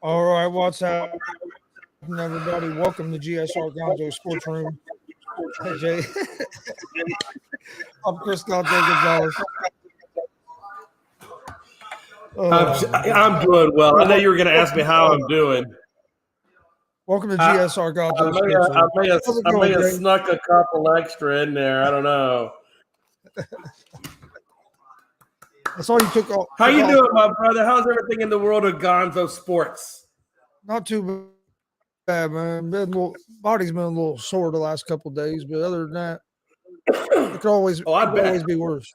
All right, what's happening, everybody? Welcome to G.S.R. Gonzo'S Sports Room. Hey, Jay. I'm Chris Gonzo'S. I'm doing well. I know you were going to ask me how I'm doing. Welcome to G.S.R. Gonzo'S Sports Room. I may have snuck a couple extra in there. I don't know. I saw you took off. How you doing, my brother? How's everything in the world of Gonzo sports? Not too bad, man. Body's been a little sore the last couple of days, but other than that, it could always be worse.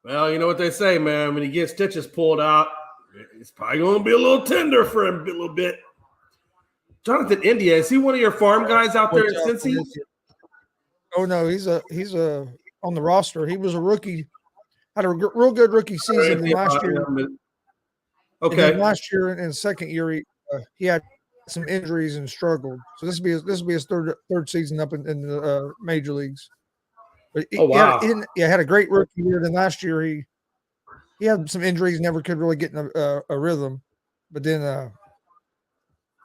Well, you know what they say, man. When you get stitches pulled out, it's probably going to be a little tender for him a little bit. Jonathan India, is he one of your farm guys out there in Cincy? Oh no, he's on the roster. He was a rookie. Had a real good rookie season last year. Okay. Last year and second year, he had some injuries and struggled. So this will be his third season up in the major leagues. But he had a great rookie year. Then last year he had some injuries, never could really get in a rhythm. But then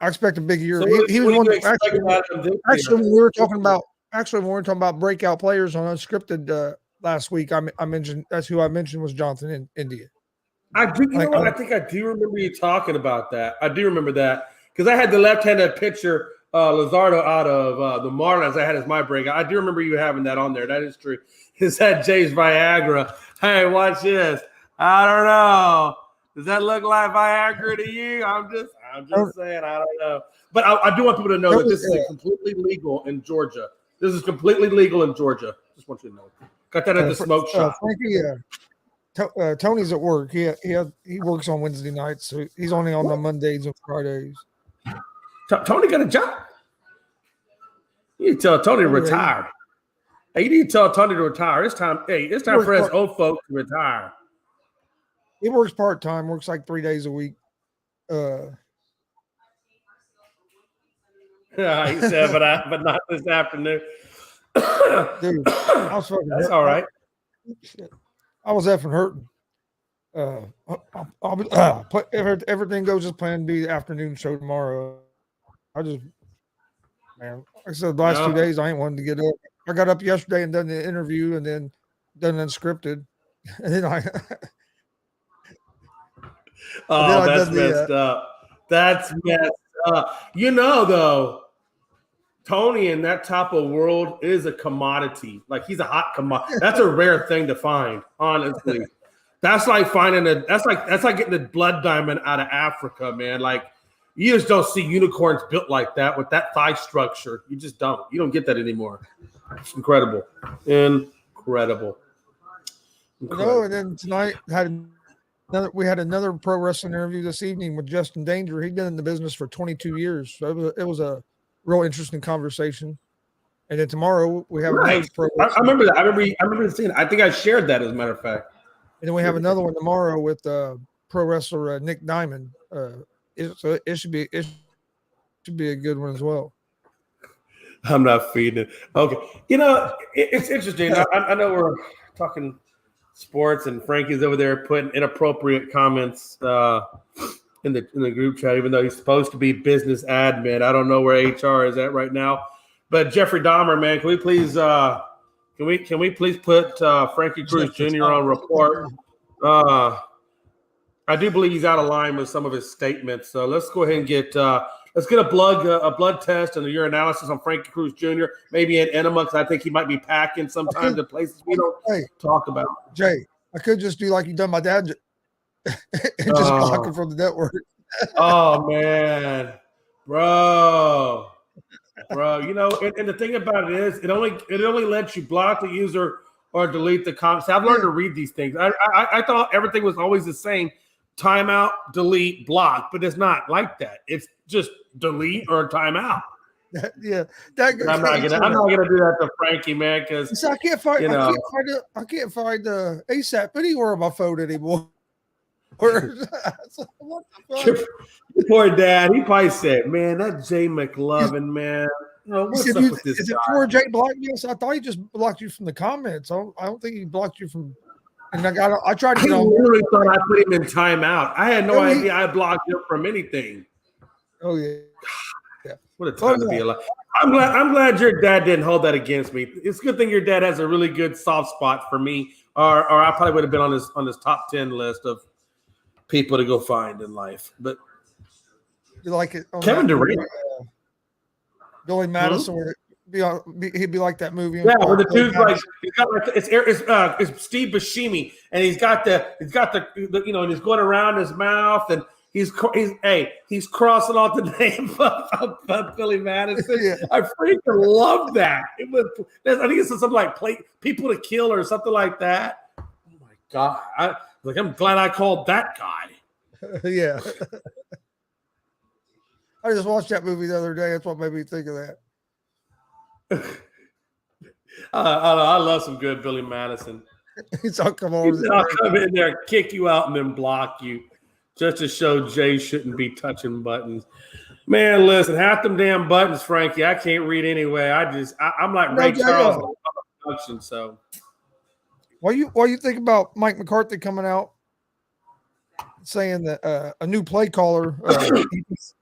I expect a big year. So he was one. Actually, when we were talking about breakout players on Unscripted last week, I mentioned that's who I mentioned was Jonathan in India. I think I do remember you talking about that. I do remember that because I had the left-handed pitcher Luzardo out of the Marlins. I had as my breakout. I do remember you having that on there. That is true. Is that Jay's Viagra? Hey, watch this. I don't know. Does that look like Viagra to you? I'm just saying. I don't know. But I do want people to know that this is completely legal in Georgia. This is completely legal in Georgia. Just want you to know. Got that at the smoke shop. Frankie, Tony's at work. He works on Wednesday nights, so he's only on the Mondays and Fridays. Tony got a job. You need to tell Tony to retire. Hey, you need to tell Tony to retire. It's time. Hey, it's time for us old folks to retire. He works part-time. Works like 3 days a week. Yeah, he said, but not this afternoon. Dude, that's all right. I was effing hurting. If everything goes as planned, be the afternoon show tomorrow. Like I said, the last 2 days I ain't wanting to get up. I got up yesterday and done the interview and then done unscripted. And then that's messed up. That's messed up. You know, though, Tony in that type of world is a commodity. Like he's a hot commodity. That's a rare thing to find, honestly. That's like finding that's like getting the blood diamond out of Africa, man. Like you just don't see unicorns built like that with that thigh structure. You just don't. You don't get that anymore. It's incredible. Incredible. No, and then tonight we had another pro wrestling interview this evening with Justin Danger. He'd been in the business for 22 years. So it was a real interesting conversation. And then tomorrow we have I remember that. I remember seeing it. I think I shared that as a matter of fact. And then we have another one tomorrow with pro wrestler Nick Diamond. It should be a good one as well. I'm not feeding it. Okay. You know, it's interesting. I know we're talking sports and Frankie's over there putting inappropriate comments in the group chat, even though he's supposed to be business admin. I don't know where HR is at right now. But Jeffrey Dahmer, man, can we please put Frankie Cruz Jr. on report? I do believe he's out of line with some of his statements. So let's go ahead and get a blood test and a urinalysis on Frankie Cruz Jr. Maybe an enema because I think he might be packing sometimes in places we don't talk about. Jay, I could just do like you done my dad and just block him from the network. Oh man, bro, you know, and the thing about it is, it only lets you block the user or delete the comments. I've learned to read these things. I thought everything was always the same: timeout, delete, block, but it's not like that. It's just delete or timeout. Yeah, I'm not gonna do that to Frankie, man, because I can't find the ASAP anywhere on my phone anymore. What the fuck? Poor dad. He probably said, "Man, that Jay McLovin, man. What's up with this guy?" Is it poor Jay blocked you? I thought he just blocked you from the comments. I don't think he blocked you from And I tried to get on. I literally thought I put him in timeout. I had no idea I blocked him from anything. Oh yeah. What a time to be alive. I'm glad your dad didn't hold that against me. It's a good thing your dad has a really good soft spot for me, or I probably would have been on his top 10 list of people to go find in life. But you like it? Kevin Durant, Billy Madison, where he'd be like that movie. Yeah, where the dude's like, he's got like it's Steve Buscemi, and he's got the and he's going around his mouth, and he's crossing off the name of Billy Madison. Yeah. I freaking love that. I think it's something like people to kill or something like that. Oh my god! I'm glad I called that guy. Yeah. I just watched that movie the other day. That's what made me think of that. I love some good Billy Madison. I'll come in there, kick you out, and then block you, just to show Jay shouldn't be touching buttons. Man, listen, half them damn buttons, Frankie, I can't read anyway. I'm like Ray Charles on production. So, what you think about Mike McCarthy coming out saying that a new play caller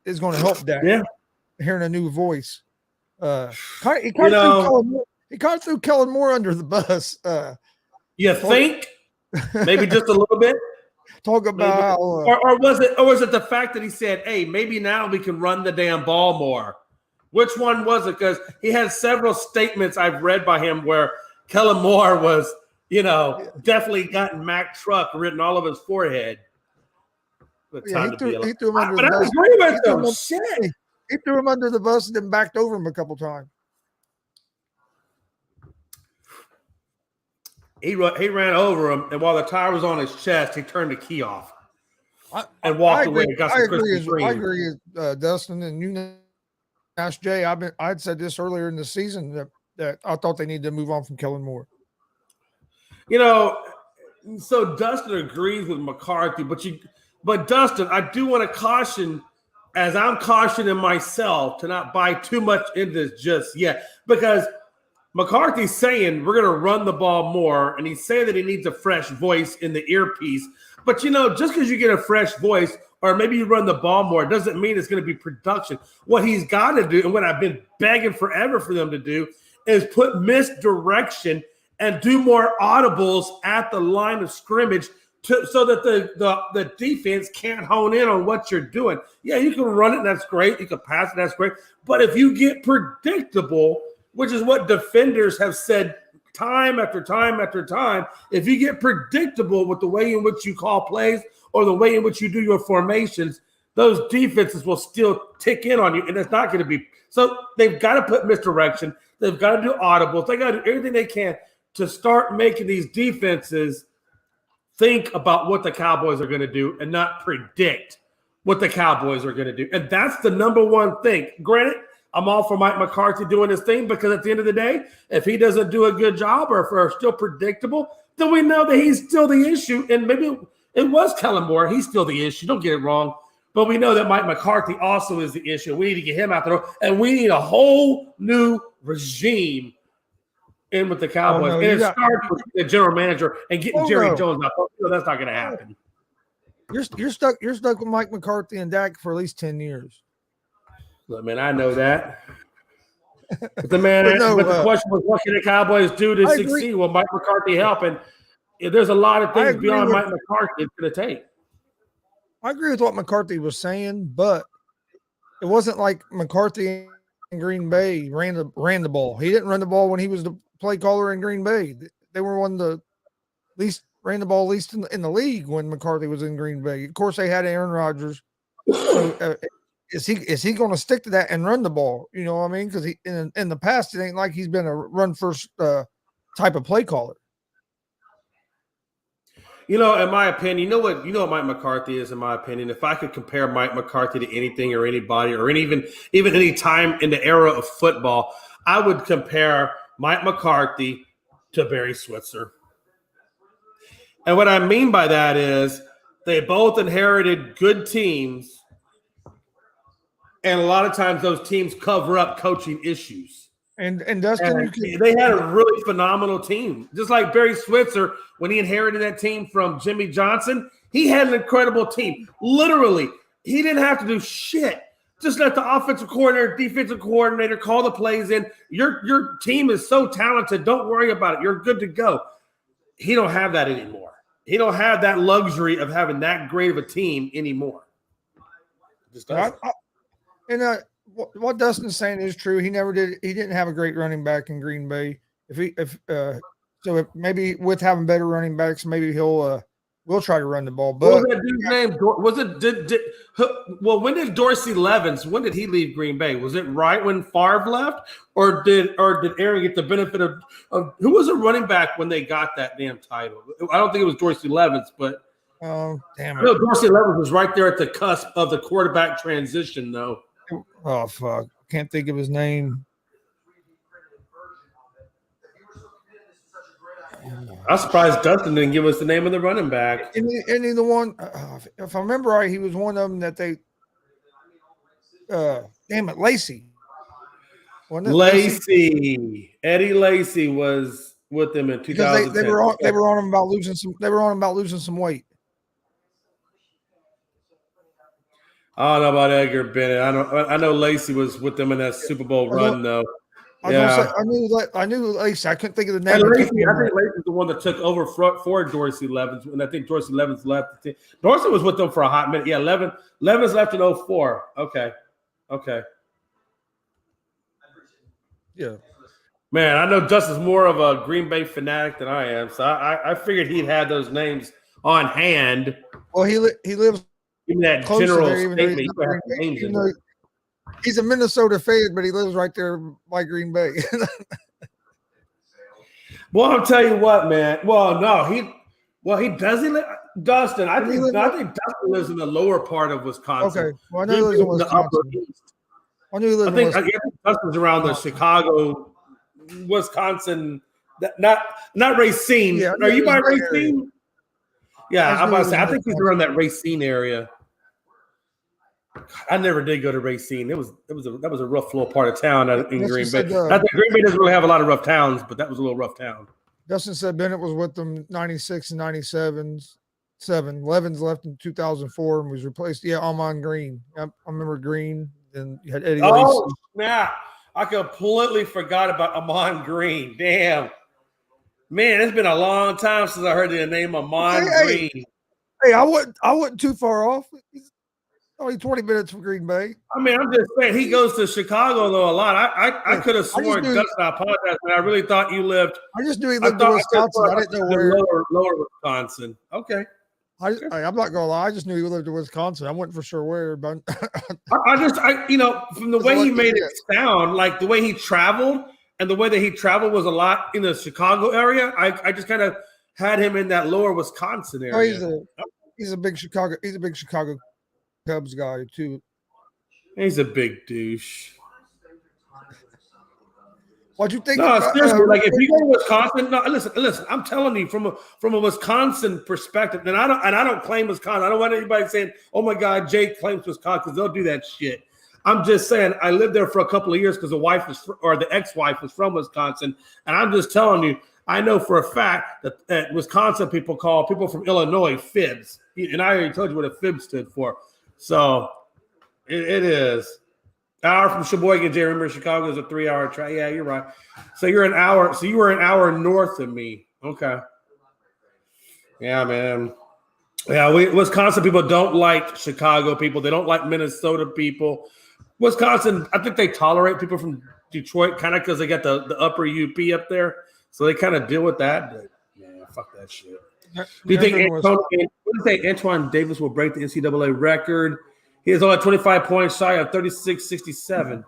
is going to help Dak? Yeah, hearing a new voice. He kind of threw Kellen Moore under the bus. You think? Maybe just a little bit. Talk about or was it the fact that he said, "Hey, maybe now we can run the damn ball more"? Which one was it? Because he had several statements I've read by him where Kellen Moore was, definitely gotten Mack truck written all over his forehead. He threw him under the bus. I agree with him. Shit. He threw him under the bus and then backed over him a couple times. He ran over him, and while the tire was on his chest, he turned the key off and walked away. I agree with Dustin, and you asked Jay. I'd said this earlier in the season that I thought they needed to move on from Kellen Moore. So Dustin agrees with McCarthy, but Dustin, I do want to caution, as I'm cautioning myself, to not buy too much into this just yet, because McCarthy's saying we're going to run the ball more, and he's saying that he needs a fresh voice in the earpiece. But, just because you get a fresh voice or maybe you run the ball more doesn't mean it's going to be production. What he's got to do, and what I've been begging forever for them to do, is put misdirection and do more audibles at the line of scrimmage so that the defense can't hone in on what you're doing. Yeah, you can run it, and that's great. You can pass it, that's great. But if you get predictable, which is what defenders have said time after time after time, if you get predictable with the way in which you call plays or the way in which you do your formations, those defenses will still tick in on you, and it's not going to be. So they've got to put misdirection. They've got to do audibles. They got to do everything they can to start making these defenses think about what the Cowboys are going to do and not predict what the Cowboys are going to do. And that's the number one thing. Granted, I'm all for Mike McCarthy doing his thing, because at the end of the day, if he doesn't do a good job or if we're still predictable, then we know that he's still the issue. And maybe it was Kellen Moore. He's still the issue. Don't get it wrong. But we know that Mike McCarthy also is the issue. We need to get him out there. And we need a whole new regime in with the Cowboys. And it starts with the general manager and getting Jerry Jones out. That's not going to happen. You're stuck with Mike McCarthy and Dak for at least 10 years. Look, man, I know that. But the question was, what can the Cowboys do to succeed? Well, Mike McCarthy helping. There's a lot of things beyond Mike McCarthy it's going to take. I agree with what McCarthy was saying, but it wasn't like McCarthy in Green Bay ran the ball. He didn't run the ball when he was the play caller in Green Bay. They were one of the least ran the ball least in the league when McCarthy was in Green Bay. Of course, they had Aaron Rodgers. So, is he going to stick to that and run the ball? You know what I mean? Because in the past, it ain't like he's been a run first type of play caller. In my opinion, you know what Mike McCarthy is, in my opinion. If I could compare Mike McCarthy to anything or anybody or even any time in the era of football, I would compare Mike McCarthy to Barry Switzer. And what I mean by that is they both inherited good teams. And a lot of times those teams cover up coaching issues. And Dustin, they had a really phenomenal team. Just like Barry Switzer, when he inherited that team from Jimmy Johnson, he had an incredible team. Literally, he didn't have to do shit. Just let the offensive coordinator, defensive coordinator call the plays in. Your team is so talented. Don't worry about it. You're good to go. He don't have that anymore. He don't have that luxury of having that great of a team anymore. Just doesn't. What Dustin's saying is true. He didn't have a great running back in Green Bay. So maybe with having better running backs, maybe we'll try to run the ball. But what was that dude's name? Was it when did Dorsey Levens? When did he leave Green Bay? Was it right when Favre left, or did Aaron get the benefit of who was a running back when they got that damn title? I don't think it was Dorsey Levens, but damn it. No, Dorsey Levens was right there at the cusp of the quarterback transition, though. Oh fuck! Can't think of his name. I'm surprised Dustin didn't give us the name of the running back. And he the one, if I remember right, he was one of them that they. Damn it, Lacey. Lacey. Eddie Lacey was with them in 2010. They were on him about losing some. They were on him about losing some weight. I don't know about Edgar Bennett. I know Lacey was with them in that Super Bowl run, though. Yeah, I knew Lacey. I couldn't think of the name. I think Lacey's the one that took over for Dorsey Levens, and I think Dorsey Levens left the team. Dorsey was with them for a hot minute. Yeah, Levens left in 2004. Okay. Yeah. Man, I know Dustin's more of a Green Bay fanatic than I am, so I figured he'd had those names on hand. Well, he lives. Even that general statement. He's a Minnesota fan, but he lives right there by Green Bay. Well, I'll tell you what, man. Well, no, he doesn't. Dustin, I think Dustin lives in the lower part of Wisconsin. Okay, well, I know he lives in Wisconsin. I think Dustin's around the Chicago, Wisconsin. Not Racine. Yeah, are you by Racine? Yeah, I'm about to say. I think he's around that Racine area. I never did go to Racine. That was a rough little part of town in Green Bay. I think Green Bay doesn't really have a lot of rough towns, but that was a little rough town. Dustin said Bennett was with them 96 and 97. Levens left in 2004 and was replaced. Yeah, Amon Green. I remember Green. Then you had Eddie. Oh, snap. I completely forgot about Amon Green. Damn. Man, it's been a long time since I heard the name Amon Green. Hey, I wasn't too far off. He's only 20 minutes from Green Bay. I mean, I'm just saying he goes to Chicago though a lot. I could have sworn, Dustin, I apologize, but I really thought you lived. I just knew he lived in Wisconsin. I didn't know where. Lower Wisconsin. Okay. I'm not gonna lie. I just knew he lived in Wisconsin. I wasn't for sure where, but I from the way he made it sound, like the way he traveled and the way that he traveled was a lot in the Chicago area. I just kind of had him in that lower Wisconsin area. Oh, he's a big Chicago. He's a big Chicago Cubs guy too. He's a big douche. What'd you think? No, seriously, like if you go to Wisconsin, no, listen. I'm telling you from a Wisconsin perspective, and I don't claim Wisconsin. I don't want anybody saying, "Oh my God, Jake claims Wisconsin," because they'll do that shit. I'm just saying I lived there for a couple of years because the ex-wife was from Wisconsin, and I'm just telling you, I know for a fact that Wisconsin people call people from Illinois fibs, and I already told you what a fib stood for. So it is. Hour from Sheboygan, Jay. Remember, Chicago is a 3-hour track. Yeah, you're right. So you're an hour. So you were an hour north of me. Okay. Yeah, man. Yeah, Wisconsin people don't like Chicago people. They don't like Minnesota people. Wisconsin, I think they tolerate people from Detroit kind of because they got the upper UP up there. So they kind of deal with that. But, yeah, fuck that shit. Do you think Antoine Davis will break the NCAA record? He is only 25 points shy of 36-67.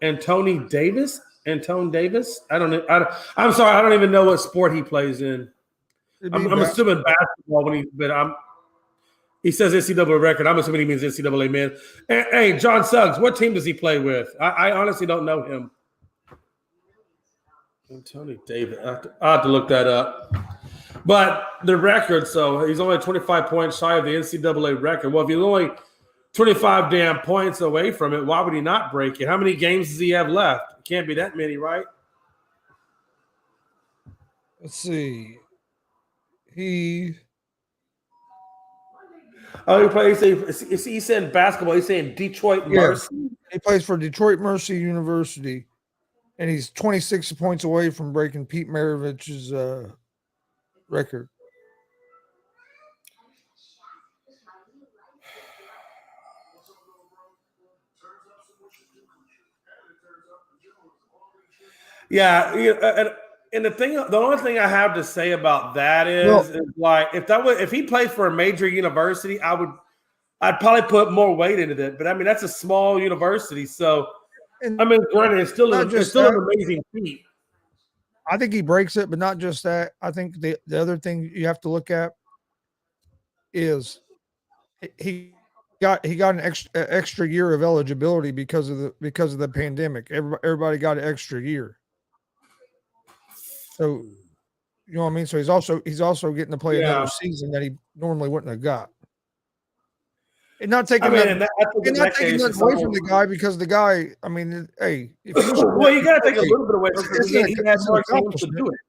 Antone Davis? I'm sorry, I don't even know what sport he plays in. I'm assuming basketball he says NCAA record. I'm assuming he means NCAA men. Hey, John Suggs, what team does he play with? I honestly don't know him. Antone Davis. I'll have to look that up. But the record, so he's only 25 points shy of the NCAA record. Well, if he's only 25 damn points away from it. Why would he not break it? How many games does he have left? It can't be that many, right? Let's see. He plays. He's saying basketball. He's saying Detroit Mercy. He plays for Detroit Mercy University, and he's 26 points away from breaking Pete Maravich's record. Yeah, and the only thing I have to say about that is like if he played for a major university, I'd probably put more weight into it. But I mean, that's a small university, so granted, it's still an amazing feat. I think he breaks it, but not just that. I think the other thing you have to look at is he got an extra year of eligibility because of the pandemic. Everybody got an extra year. So, you know what I mean? So he's also getting to play another season that he normally wouldn't have got. And not taking nothing away from the guy, because the guy, I mean, hey, if you you got to take a little bit away from him. He has more games to do it.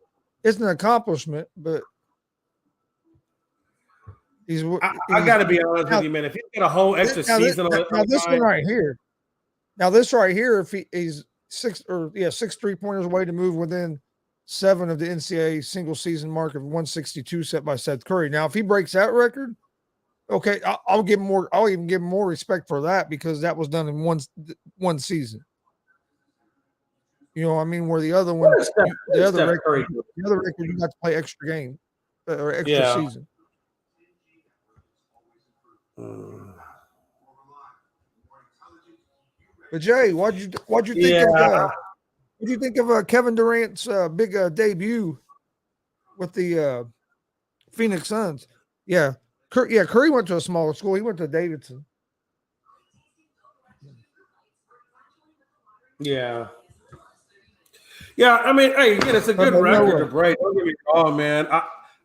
It's an accomplishment, but I got to be honest with you, man. If he's got a whole extra season, this right here, if he's 6 3-pointers away to move within 7 of the NCAA single season mark of 162 set by Seth Curry. Now, if he breaks that record, okay, I'll give him more. I'll even give him more respect for that, because that was done in one season. You know what I mean? Where the other one, the other record, you got to play extra game or extra season. But Jay, what'd you think of? What do you think of Kevin Durant's big debut with the Phoenix Suns? Yeah. Curry went to a smaller school. He went to Davidson. Yeah. I mean, hey, again, it's a good record to break. Don't get me wrong, man.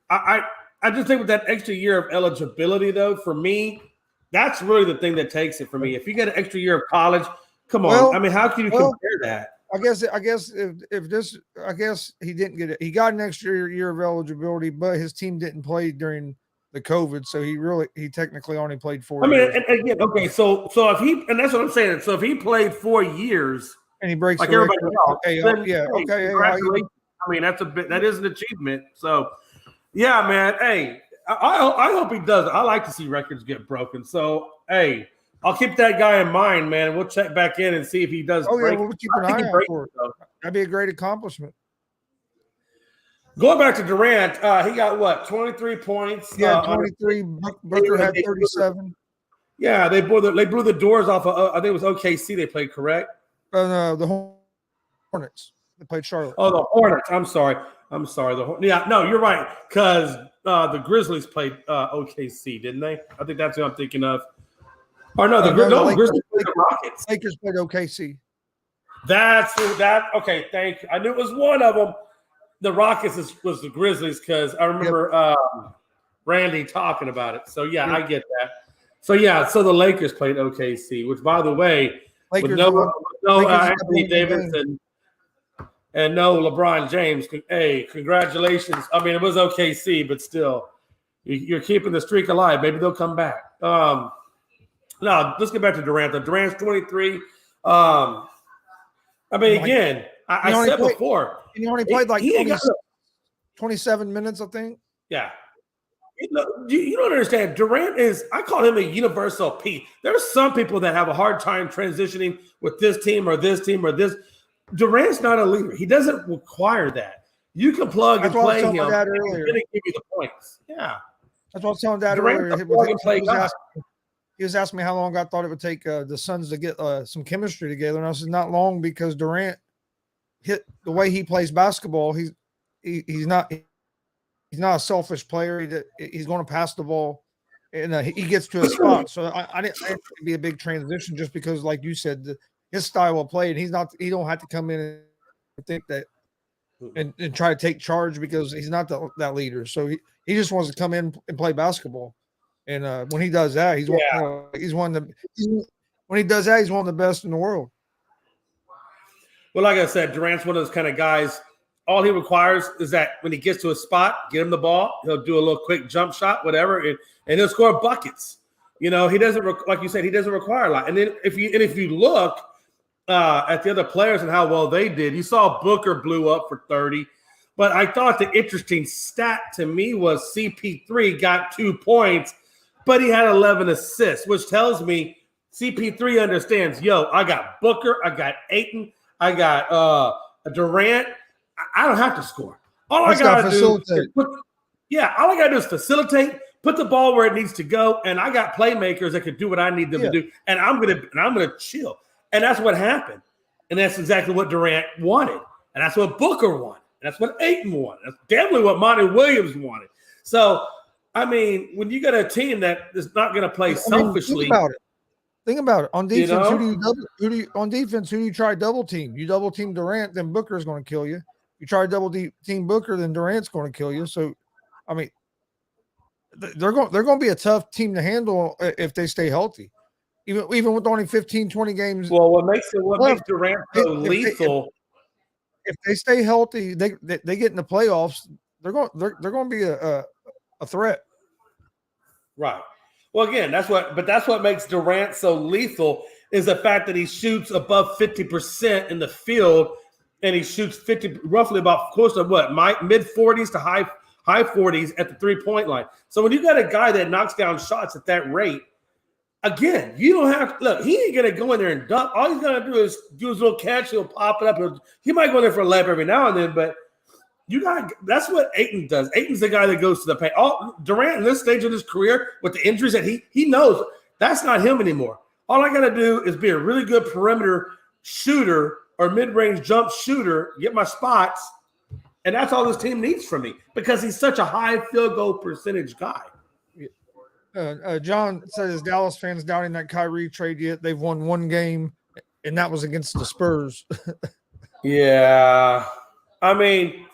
I just think with that extra year of eligibility, though, for me, that's really the thing that takes it for me. If you get an extra year of college, come on. I mean, how can you compare that? I guess he didn't get it. He got an extra year of eligibility, but his team didn't play during the COVID, so he technically only played 4 years. And again, okay, so if he, and that's what I'm saying. So if he played 4 years and he breaks like everybody else, congratulations. I mean, that is an achievement. So yeah, man. Hey, I hope he does. I like to see records get broken. So hey, I'll keep that guy in mind, man. We'll check back in and see if he does. We'll keep an eye out for it. That'd be a great accomplishment. Going back to Durant, he got what, 23 points? Yeah, 23. Booker had 37. Yeah, they blew the doors off of, I think it was OKC they played, correct? The Hornets. They played Charlotte. Oh, the Hornets. I'm sorry. No, you're right, because the Grizzlies played OKC, didn't they? I think that's what I'm thinking of. Or no, the Grizzlies played the Rockets. Lakers played OKC. Okay, thank you. I knew it was one of them. The Rockets was the Grizzlies, because I remember Randy talking about it. So yeah, I get that. So yeah, so the Lakers played OKC, which, by the way, with no Anthony Davis and no LeBron James. Hey, congratulations. I mean, it was OKC, but still, you're keeping the streak alive. Maybe they'll come back. Now let's get back to Durant. Durant's 23. I mean, again, I said before. And he only played 27 minutes, I think. Yeah. You don't understand. Durant I call him a universal P. There's some people that have a hard time transitioning with this team or this team or this. Durant's not a leader. He doesn't require that. You can plug and play him. He's going to give you the points. Yeah. That's what I was telling Dad earlier. He was asking me how long I thought it would take the Suns to get some chemistry together. And I said, not long, because Durant hit the way he plays basketball. He's not a selfish player. He's going to pass the ball, and he gets to a spot. So I didn't think it'd be a big transition, just because, like you said, his style of play, and he don't have to come in and think that and try to take charge, because he's not that leader. So he just wants to come in and play basketball. And when he does that, he's one of the when he does that, he's one of the best in the world. Well, like I said, Durant's one of those kind of guys. All he requires is that when he gets to a spot, get him the ball. He'll do a little quick jump shot, whatever, and he'll score buckets. He doesn't like you said, he doesn't require a lot. And then if you look at the other players and how well they did, you saw Booker blew up for 30. But I thought the interesting stat to me was CP3 got 2 points, but he had 11 assists, which tells me CP3 understands, I got Booker, I got Ayton, I got Durant. I don't have to score. All I got to do is facilitate, put the ball where it needs to go, and I got playmakers that can do what I need them to do, and I'm gonna chill. And that's what happened. And that's exactly what Durant wanted. And that's what Booker wanted. And that's what Ayton wanted. That's definitely what Monty Williams wanted. So, I mean, when you got a team that is not going to play selfishly. Think about it. On defense, who do you try double team? You double team Durant, then Booker's going to kill you. You try double team Booker, then Durant's going to kill you. So, I mean, they're going to be a tough team to handle if they stay healthy. Even with only 15, 20 games. Well, what makes Durant so lethal? If they stay healthy, they get in the playoffs. They're going to be a threat. Right. Well, again, that's what makes Durant so lethal is the fact that he shoots above 50% in the field, and he shoots roughly about close to mid 40s to high 40s at the 3-point line. So when you got a guy that knocks down shots at that rate, again, you don't have to look. He ain't gonna go in there and dunk. All he's gonna do is do his little catch. He'll pop it up. He might go in there for a layup every now and then, but that's what Ayton does. Ayton's the guy that goes to the paint. Durant in this stage of his career with the injuries that he knows that's not him anymore. All I gotta do is be a really good perimeter shooter or mid-range jump shooter, get my spots, and that's all this team needs from me because he's such a high field goal percentage guy. John says Dallas fans doubting that Kyrie trade yet. They've won one game, and that was against the Spurs. Yeah. I mean,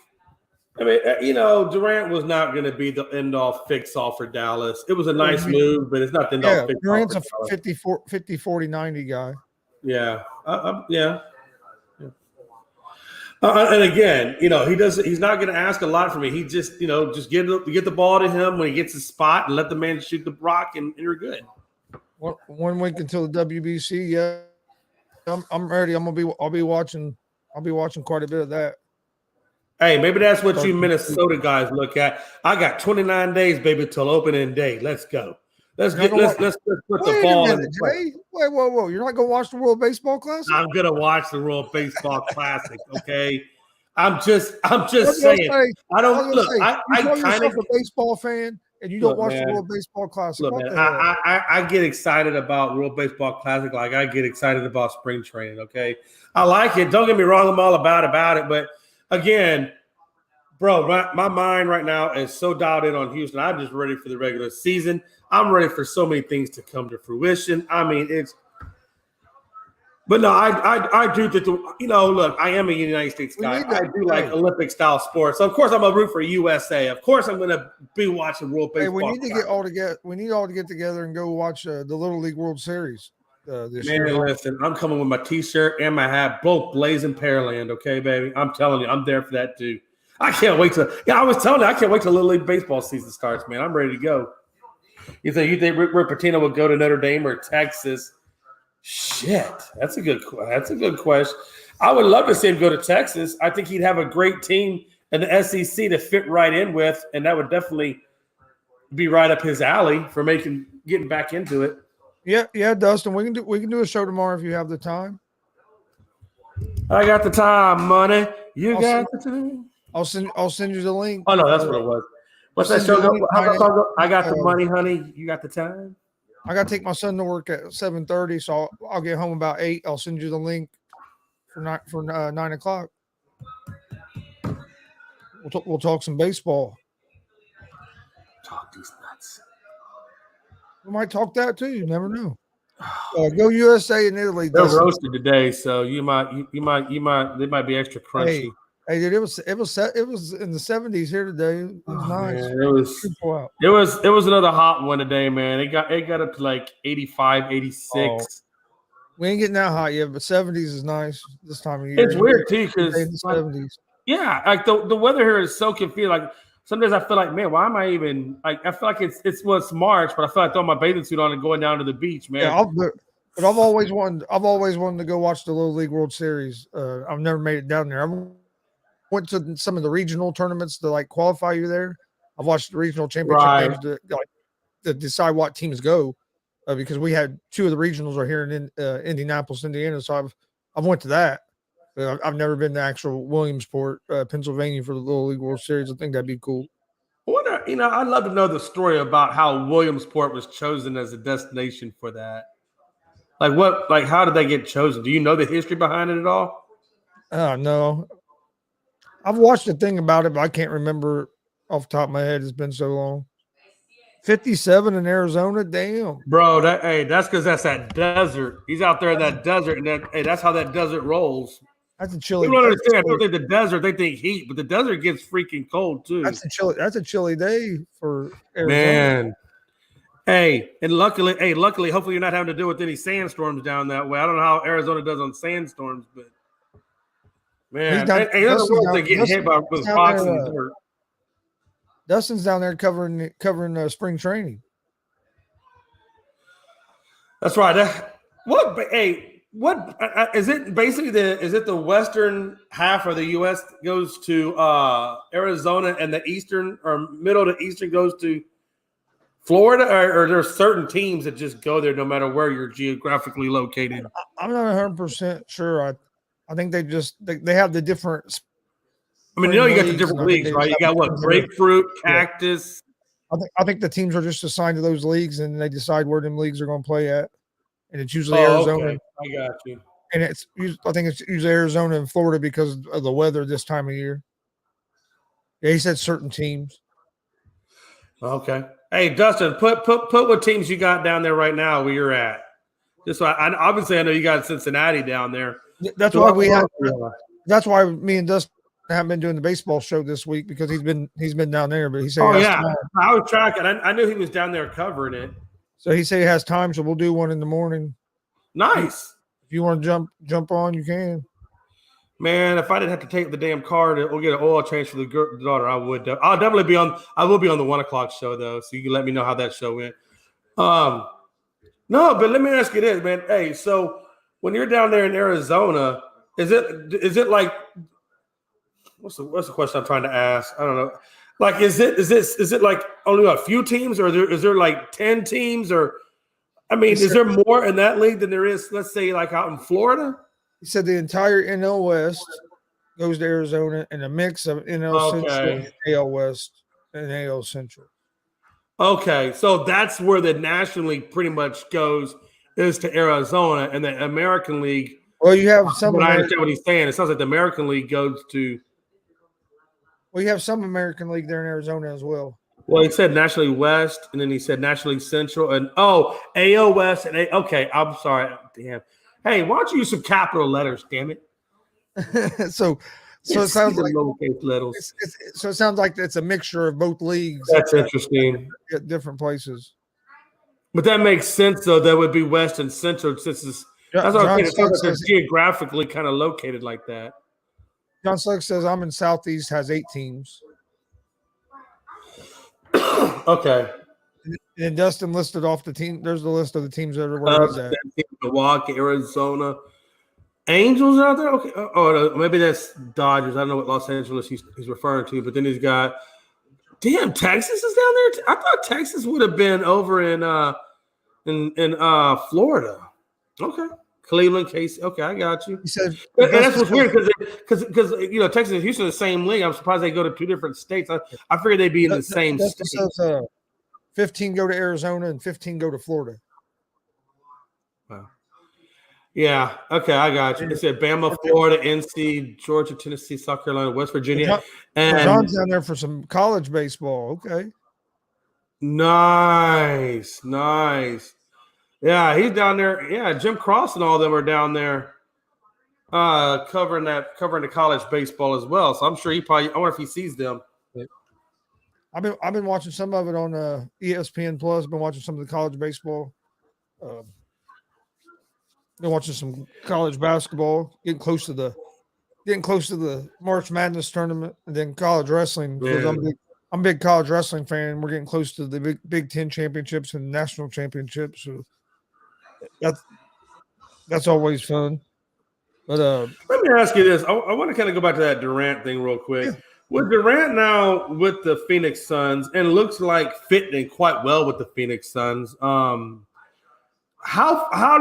Durant was not going to be the end-all fix-all for Dallas. It was a nice move, but it's not the end-all fix-all. Durant's a 50, 40, 90 guy. Yeah. Yeah. And again, he's not going to ask a lot from me. He just get the ball to him when he gets his spot and let the man shoot the rock, and you're good. 1 week until the WBC. Yeah, I'm ready. I'll be watching quite a bit of that. Hey, maybe that's what you Minnesota guys look at. I got 29 days, baby, till opening day. Let's go. Let's put the ball in the play. Wait, whoa. You're not going to watch the World Baseball Classic? I'm going to watch the World Baseball Classic, okay? I'm just saying. I don't look. I kind of a baseball fan, and you don't watch the World Baseball Classic. Look, man, I get excited about World Baseball Classic like I get excited about spring training, okay? I like it. Don't get me wrong. I'm all about it. But, again, bro, my mind right now is so dialed in on Houston. I'm just ready for the regular season. I'm ready for so many things to come to fruition. I mean, but no, I do think look, I am a United States guy. I do like Olympic style sports. So of course I'm a root for USA. Of course I'm going to be watching World Baseball. We need to get all together. We need all to get together and go watch the Little League World Series this year. Man, listen, I'm coming with my T-shirt and my hat, both blazing Pearland. Okay, baby, I'm telling you, I'm there for that too. I can't wait I was telling you, I can't wait till Little League baseball season starts, man. I'm ready to go. You think Rick Pitino would go to Notre Dame or Texas? Shit, that's a good question. I would love to see him go to Texas. I think he'd have a great team in the SEC to fit right in with, and that would definitely be right up his alley for getting back into it. Yeah, Dustin, we can do a show tomorrow if you have the time. I got the time, money. You got the time. I'll send you the link. Oh no, that's what it was. What's that show? I got the money, honey. You got the time. I got to take my son to work at 7:30, so I'll get home about 8. I'll send you the link for 9 o'clock. We'll talk some baseball. Talk these nuts. We might talk that too. You never know. Go USA and Italy. They're roasted today, so they might be extra crunchy. Hey, dude, it was in the 70s here today. It was nice. Man, it was another hot one today, man. It got up to like 85, 86. Oh, we ain't getting that hot yet, but 70s is nice this time of year. It's weird too because like, 70s. Yeah, like the weather here is so confusing. Like some days I feel like, man, why am I even like? I feel like it's March, but I feel like throwing my bathing suit on and going down to the beach, man. Yeah, but I've always wanted to go watch the Little League World Series. I've never made it down there. I went to some of the regional tournaments to like qualify you there. I've watched the regional championship games to decide what teams go, because we had two of the regionals are here in Indianapolis, Indiana. So I've went to that. I've never been to actual Williamsport, Pennsylvania for the Little League World Series. I think that'd be cool. I'd love to know the story about how Williamsport was chosen as a destination for that. How did they get chosen? Do you know the history behind it at all? No. I've watched a thing about it, but I can't remember off the top of my head. It's been so long. 57 in Arizona, damn. Bro, that's because that's that desert. He's out there in that desert, and that's how that desert rolls. That's a chilly. People don't understand. I don't think the desert, they think heat, but the desert gets freaking cold too. That's a chilly day for Arizona. Man. Hey, luckily, hopefully you're not having to deal with any sandstorms down that way. I don't know how Arizona does on sandstorms, but man, they get hit with spots and dirt. Dustin's down there covering spring training. That's right. What is it? Basically, is it the western half of the U.S. goes to Arizona, and the eastern or middle to eastern goes to Florida, or there are certain teams that just go there no matter where you're geographically located? I'm not 100% sure. I think they have the different. I mean, you got the different leagues, right? You got what? Grapefruit, cactus. I think the teams are just assigned to those leagues, and they decide where them leagues are going to play at. And it's usually Arizona. Okay. I got you. And I think it's usually Arizona and Florida because of the weather this time of year. Yeah, he said certain teams. Okay. Hey, Dustin, put what teams you got down there right now where you're at. Just so obviously I know you got Cincinnati down there. That's why me and Dustin haven't been doing the baseball show this week because he's been down there, but he said I was tracking. I knew he was down there covering it. So he said he has time, so we'll do one in the morning. Nice. If you want to jump on, you can. Man, if I didn't have to take the damn car to get an oil change for the daughter, I would. I'll definitely be on. I will be on the 1 o'clock show though, so you can let me know how that show went. No, but let me ask you this, man. Hey, so when you're down there in Arizona, is it like what's the question I'm trying to ask? I don't know. Like, is it like only a few teams, or is there like 10 teams, or I mean, is there more in that league than there is, let's say, like out in Florida? He said the entire NL West goes to Arizona, and a mix of NL Central and AL West and AL Central. Okay, so that's where the National League pretty much goes, is to Arizona, and the American League. Well, you have some. But I understand what he's saying. It sounds like the American League goes to. Well, you have some American League there in Arizona as well. Well, he said National League West, and then he said National League Central, and AL West, and okay, I'm sorry, damn. Hey, why don't you use some capital letters? Damn it. so it sounds like lowercase letters. So it sounds like it's a mixture of both leagues. That's interesting. At different places. But that makes sense, though. That would be West and Central, since that's what I'm saying. It sounds like they're geographically kind of located like that. John Slick says I'm in Southeast, has 8 teams. Okay. And Dustin listed off the team. There's the list of the teams everywhere he's at. Milwaukee, Arizona. Angels out there? Okay. Oh, maybe that's Dodgers. I don't know what Los Angeles he's referring to, but then he's got Texas is down there. I thought Texas would have been over in Florida. Okay. Cleveland, Casey. Okay, I got you. He said, and that's what's weird because Texas and Houston are the same league. I'm surprised they go to 2 different states. I figured they'd be in the same state. Says, 15 go to Arizona and 15 go to Florida. Wow. Yeah. Okay, I got you. It said Bama, Florida, NC, Georgia, Tennessee, South Carolina, West Virginia, and John's down there for some college baseball. Okay. Nice. Yeah, he's down there. Yeah, Jim Cross and all of them are down there. covering the college baseball as well. So I'm sure I wonder if he sees them. I've been watching some of it on ESPN Plus. Been watching some of the college baseball. Been watching some college basketball. Getting close to the March Madness tournament, and then college wrestling because I'm a big college wrestling fan. We're getting close to the Big Ten championships and national championships. So that's always fun. But let me ask you this: I want to kind of go back to that Durant thing real quick. Yeah. With Durant now with the Phoenix Suns and looks like fitting quite well with the Phoenix Suns, how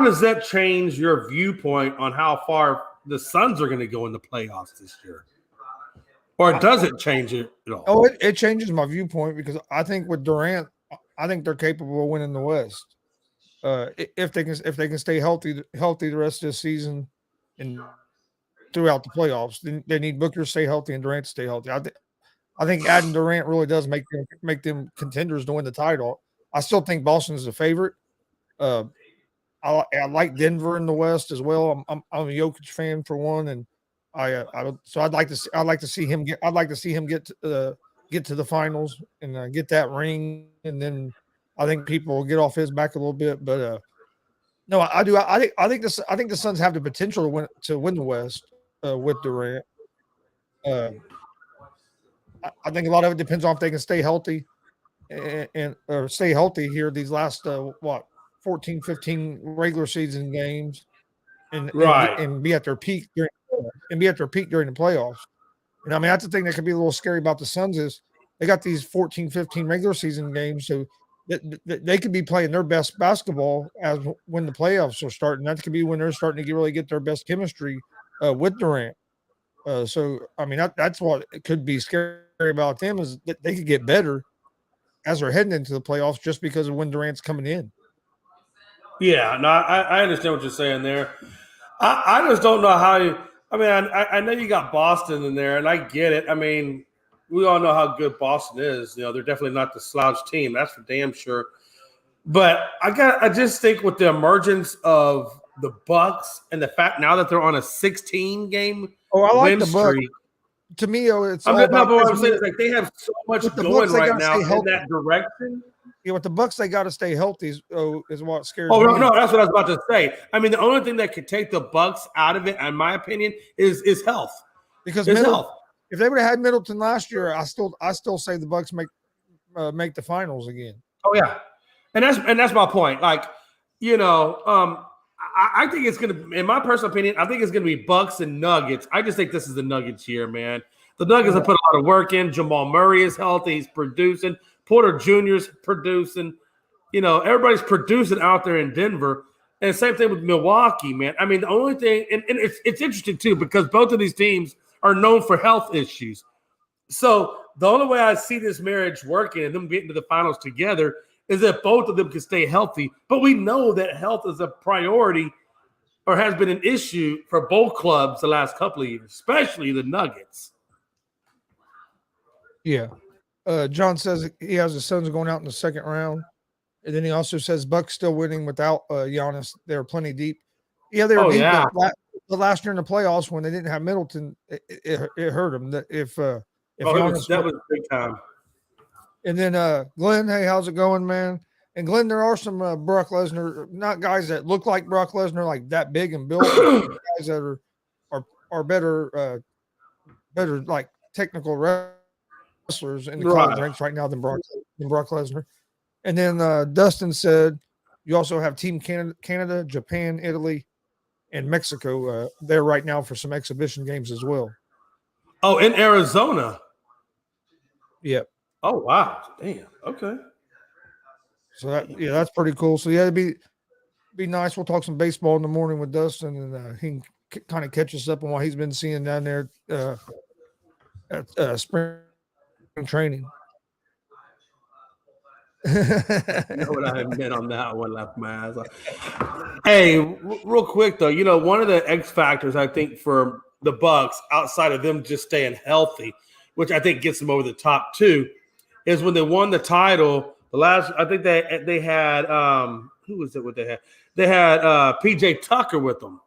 does that change your viewpoint on how far the Suns are going to go in the playoffs this year? Or does it change it at all? Oh, it changes my viewpoint because I think with Durant, I think they're capable of winning the West. If they can stay healthy the rest of the season and throughout the playoffs, then they need Booker to stay healthy and Durant to stay healthy. I think adding Durant really does make them contenders to win the title. I still think Boston is the favorite. I like Denver in the West as well. I'm a Jokic fan for one, and I'd like to see him get get to the finals and get that ring, and then I think people will get off his back a little bit. But no, I do. I think the Suns have the potential to win the West with Durant. I think a lot of it depends on if they can stay healthy and stay healthy here these last 14, 15 regular season games and be at their peak during the playoffs. And I mean, that's the thing that could be a little scary about the Suns is they got these 14, 15 regular season games. So they could be playing their best basketball as when the playoffs are starting. That could be when they're starting to really get their best chemistry with Durant. So, I mean, that's what it could be scary about them is that they could get better as they're heading into the playoffs just because of when Durant's coming in. Yeah, no, I understand what you're saying there. I just don't know how I know you got Boston in there, and I get it. I mean, we all know how good Boston is. You know, they're definitely not the slouch team. That's for damn sure. But I just think with the emergence of the Bucks and the fact now that they're on a 16-game win streak. To me, it's all about what I'm saying is like they have so much going right now in that direction. Yeah, with the Bucks, they got to stay healthy. Is what scares me. No, that's what I was about to say. I mean, the only thing that could take the Bucks out of it, in my opinion, is health. Because health. If they would have had Middleton last year, I still say the Bucks make the finals again. Oh yeah, and that's my point. Like, you know, I think it's gonna, in my personal opinion, I think it's gonna be Bucks and Nuggets. I just think this is the Nuggets year, man. The Nuggets have put a lot of work in. Jamal Murray is healthy; he's producing. Porter Jr.'s producing. You know, everybody's producing out there in Denver. And same thing with Milwaukee, man. I mean, the only thing, and it's interesting too, because both of these teams are known for health issues. So the only way I see this marriage working and them getting to the finals together is if both of them can stay healthy. But we know that health is a priority or has been an issue for both clubs the last couple of years, especially the Nuggets. Yeah. John says he has the Suns going out in the second round. And then he also says Bucks still winning without Giannis. They're plenty deep. Yeah, they were deep. Yeah. The last year in the playoffs when they didn't have Middleton, it hurt them. If Giannis that was big time. And then Glenn, hey, how's it going, man? And Glenn, there are some Brock Lesnar, not guys that look like Brock Lesnar, like that big and built, guys that are better like technical wrestlers in the college ranks right now than Brock Lesnar. And then Dustin said you also have Team Canada, Japan, Italy, and Mexico there right now for some exhibition games as well. Oh, in Arizona. Yep. Oh wow! Damn. Okay. So that's pretty cool. So it'd be nice. We'll talk some baseball in the morning with Dustin, and he can kind of catch us up on what he's been seeing down there at spring training. You know what I meant on that one, left my ass off. Hey, real quick though, you know, one of the X factors I think for the Bucks, outside of them just staying healthy, which I think gets them over the top too, is when they won the title. The last, I think they had who was it? What they had? They had PJ Tucker with them,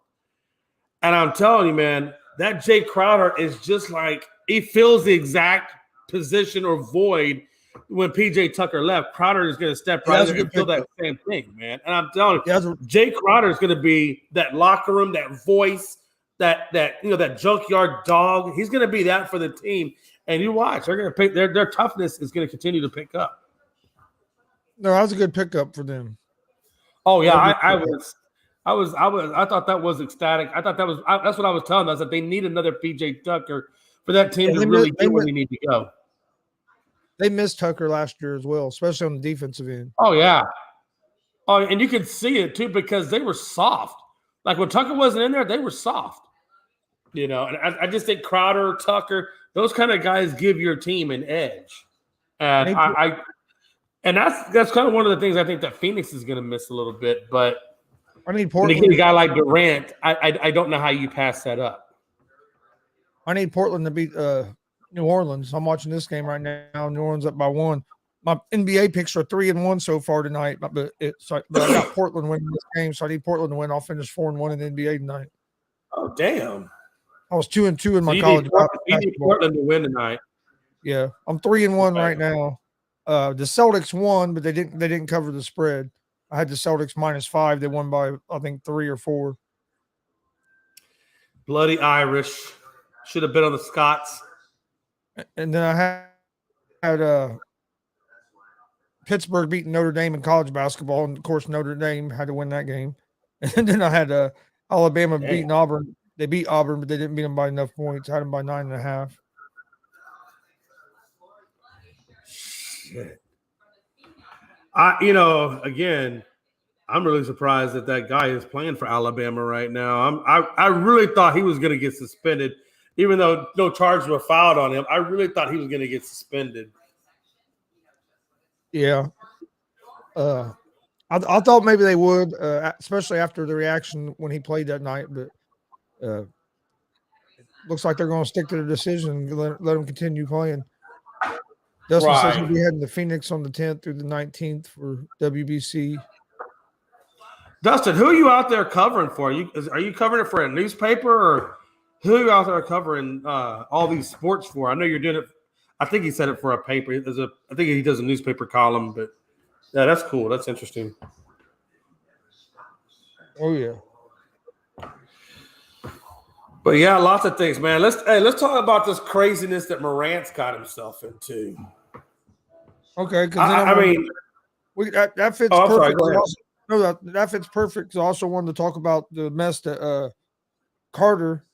And I'm telling you, man, that Jay Crowder is just like he fills the exact position or void when PJ Tucker left. Crowder is going to step right in there and feel that same thing, man. And I'm telling you, Jay Crowder is going to be that locker room, that voice, that junkyard dog. He's going to be that for the team. And you watch, they're going to pick their toughness is going to continue to pick up. No, that was a good pickup for them. Oh yeah, I thought that was ecstatic. I thought that's what I was telling them. I said they need another PJ Tucker for that team to really do where they need to go. They missed Tucker last year as well, especially on the defensive end. Oh yeah. Oh, and you could see it too because they were soft. Like when Tucker wasn't in there, they were soft. And I just think Crowder, Tucker, those kind of guys give your team an edge. And and that's kind of one of the things I think that Phoenix is going to miss a little bit. But I need Portland. When you get a guy like Durant, I don't know how you pass that up. I need Portland to beat New Orleans. I'm watching this game right now. New Orleans up by 1. My NBA picks are 3-1 so far tonight, but I got Portland winning this game, so I need Portland to win. I'll finish 4-1 in the NBA tonight. Oh damn! I was 2-2 in my college. You need Portland to win tonight. Yeah, I'm 3-1 right now. The Celtics won, but they didn't cover the spread. I had the Celtics -5. They won by I think 3 or 4. Bloody Irish. Should have been on the Scots. And then I had Pittsburgh beating Notre Dame in college basketball, and of course Notre Dame had to win that game. And then I had Alabama beating Auburn. They beat Auburn, but they didn't beat them by enough points. I had them by 9.5. Shit. Again, I'm really surprised that guy is playing for Alabama right now. I really thought he was going to get suspended, even though no charges were filed on him. I really thought he was going to get suspended. Yeah. I thought maybe they would, especially after the reaction when he played that night. But it looks like they're going to stick to the decision and let him continue playing. Dustin says he'll be heading to Phoenix on the 10th through the 19th for WBC. Dustin, who are you out there covering for? Are you covering it for a newspaper, or who are you out there covering all these sports for? I know you're doing it. I think he said it for a paper. I think he does a newspaper column, but yeah, that's cool. That's interesting. Oh yeah. But yeah, lots of things, man. Let's talk about this craziness that Morant's got himself into. Okay, because that fits perfect. That fits perfect. I also wanted to talk about the mess that Carter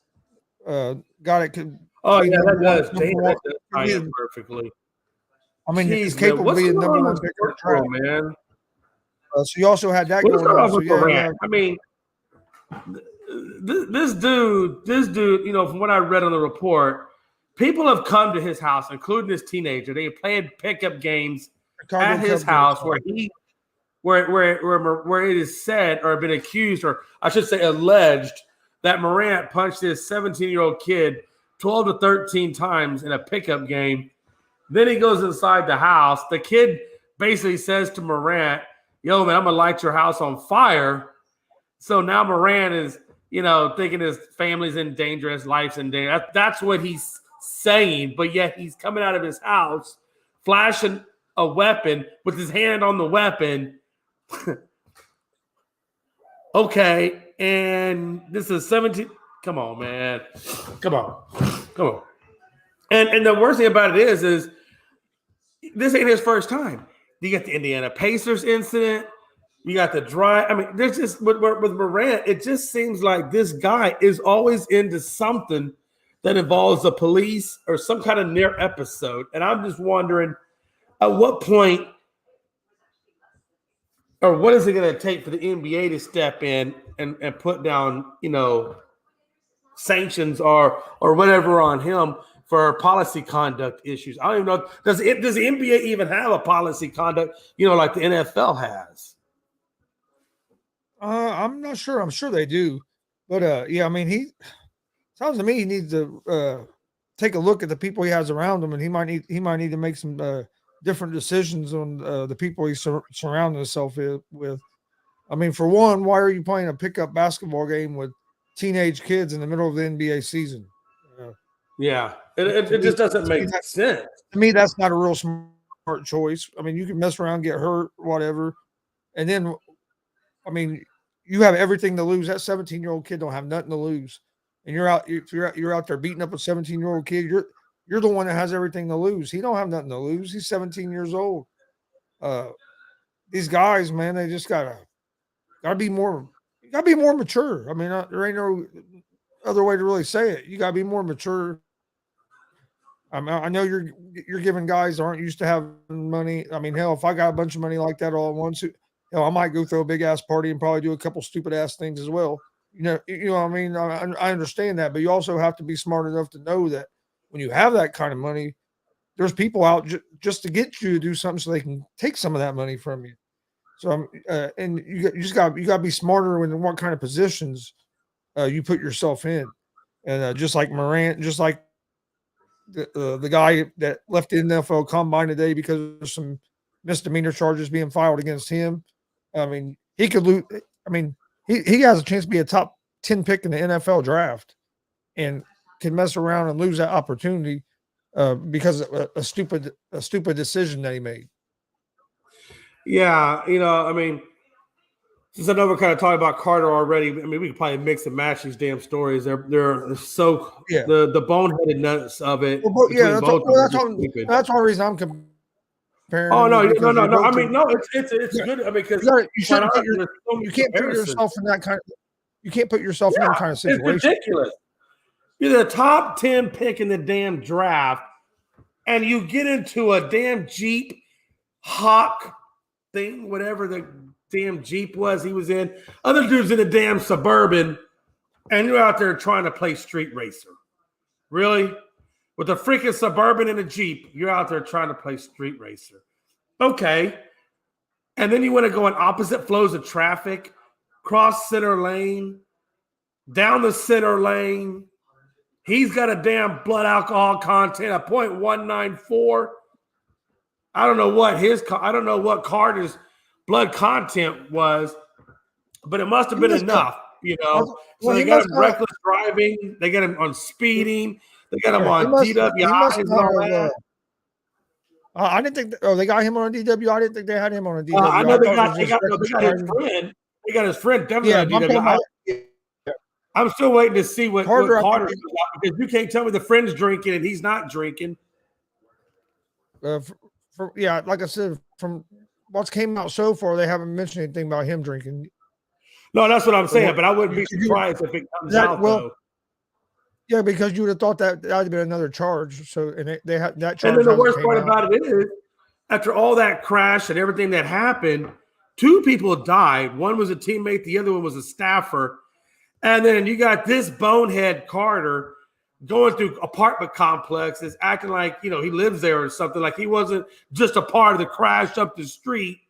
got it. Oh yeah, that does. That does tie in perfectly. I mean, he's capable of being number one pick on track, man. So you also had that going on. So yeah, I mean, this dude, from what I read on the report, people have come to his house, including this teenager. They played pickup games at his house where it is said or been accused, or I should say alleged, that Morant punched his 17-year-old kid 12 to 13 times in a pickup game. Then he goes inside the house. The kid basically says to Morant, "Yo, man, I'm going to light your house on fire." So now Morant is, thinking his family's in danger, his life's in danger. That's what he's saying. But yet he's coming out of his house, flashing a weapon with his hand on the weapon. Okay. And this is 17. Come on, man. Come on. And the worst thing about it is this ain't his first time. You got the Indiana Pacers incident. You got the drive. I mean, there's just with Morant, it just seems like this guy is always into something that involves the police or some kind of near episode. And I'm just wondering, at what point or what is it going to take for the NBA to step in and put down, sanctions or whatever on him for policy conduct issues? I don't even know. Does the NBA even have a policy conduct, like the NFL has? I'm not sure. I'm sure they do. But, yeah, I mean, sounds to me he needs to take a look at the people he has around him, and he might need to make some different decisions on the people he's surrounding himself with. I mean, for one, why are you playing a pickup basketball game with teenage kids in the middle of the NBA season. Yeah, it just doesn't make sense. To me, that's not a real smart choice. I mean, you can mess around, get hurt, whatever, and then, I mean, you have everything to lose. That 17-year-old kid don't have nothing to lose, and you're out there beating up a 17-year-old kid. You're the one that has everything to lose. He don't have nothing to lose. He's 17 years old. These guys, man, they just gotta be more. You gotta be more mature. I mean, there ain't no other way to really say it. You gotta be more mature. I mean, I know you're giving guys that aren't used to having money. I mean, hell, if I got a bunch of money like that all at once, hell, I might go throw a big ass party and probably do a couple stupid ass things as well. You know what I mean? I understand that, but you also have to be smart enough to know that when you have that kind of money, there's people out just to get you to do something so they can take some of that money from you. So, and you just got to be smarter in what kind of positions you put yourself in, and just like Morant, just like the guy that left the NFL Combine today because of some misdemeanor charges being filed against him. I mean, he could lose. I mean, he has a chance to be a top 10 pick in the NFL draft, and can mess around and lose that opportunity because of a stupid decision that he made. Yeah, I mean, since I know we're kind of talking about Carter already, I mean, we could probably mix and match these damn stories. They're so the boneheadedness of it. Well, yeah, that's one reason I'm comparing. Oh no! I mean, no, it's good. I mean, because you can't put yourself in that kind of. You can't put yourself in that kind of situation. It's ridiculous. You're the top 10 pick in the damn draft, and you get into a damn Jeep Hawk thing, whatever the damn Jeep was he was in. Other dudes in a damn Suburban, and you're out there trying to play street racer. Really? With a freaking Suburban and a Jeep, you're out there trying to play street racer. Okay. And then you want to go in opposite flows of traffic, cross center lane, down the center lane. He's got a damn blood alcohol content of 0.194. I don't know what Carter's blood content was, but it must have been enough, So they got him reckless driving, they got him on speeding, they got him on DWI and all that. I didn't think they got him on a DW. I didn't think they had him on a DW. I know they got his friend. They got his friend definitely on DW. I'm still waiting to see what Carter does, because you can't tell me the friend's drinking and he's not drinking. Like I said, from what's came out so far, they haven't mentioned anything about him drinking. No, that's what I'm saying, but I wouldn't be surprised if it comes out. Though. Yeah, because you would have thought that would have been another charge. So, and they had that charge. And then the worst part about it is, after all that crash and everything that happened, 2 people died. One was a teammate, the other one was a staffer. And then you got this bonehead Carter going through apartment complexes, acting like, he lives there or something, like he wasn't just a part of the crash up the street.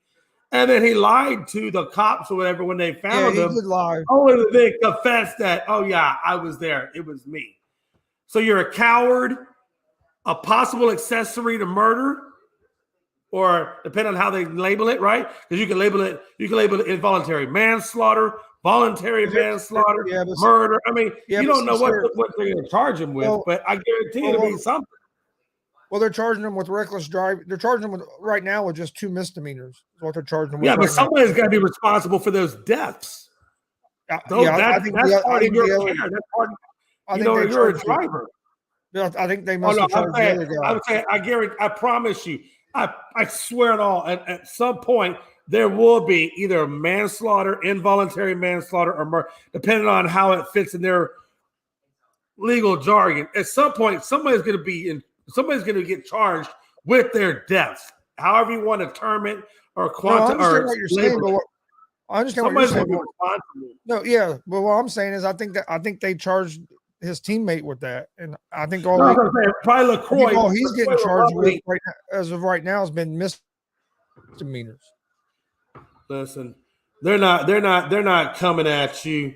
And then he lied to the cops or whatever when they found him. He did lie. Only to then confess that, oh, yeah, I was there. It was me. So you're a coward, a possible accessory to murder, or depending on how they label it, right? Because you can label it involuntary manslaughter, voluntary manslaughter, murder. I mean, you don't know what they're going to charge him with, but I guarantee it'll be something. Well, they're charging him with reckless driving. They're charging him right now with just 2 misdemeanors. Is what they're charging him with. Yeah, but somebody's got to be responsible for those deaths. That's part of your care. That's part of, you're a driver. I think they must have charged the other guy. I would say, I promise you, I swear it all. At some point, there will be either manslaughter, involuntary manslaughter, or murder, depending on how it fits in their legal jargon. At some point, somebody's going to get charged with their deaths, however you want to term it or quantify. I understand what you're saying, but I understand what you're saying. No, yeah, but what I'm saying is, I think they charged his teammate with that, and I think probably LaCroix. All he's getting charged with as of right now has been misdemeanors. Listen, they're not coming at you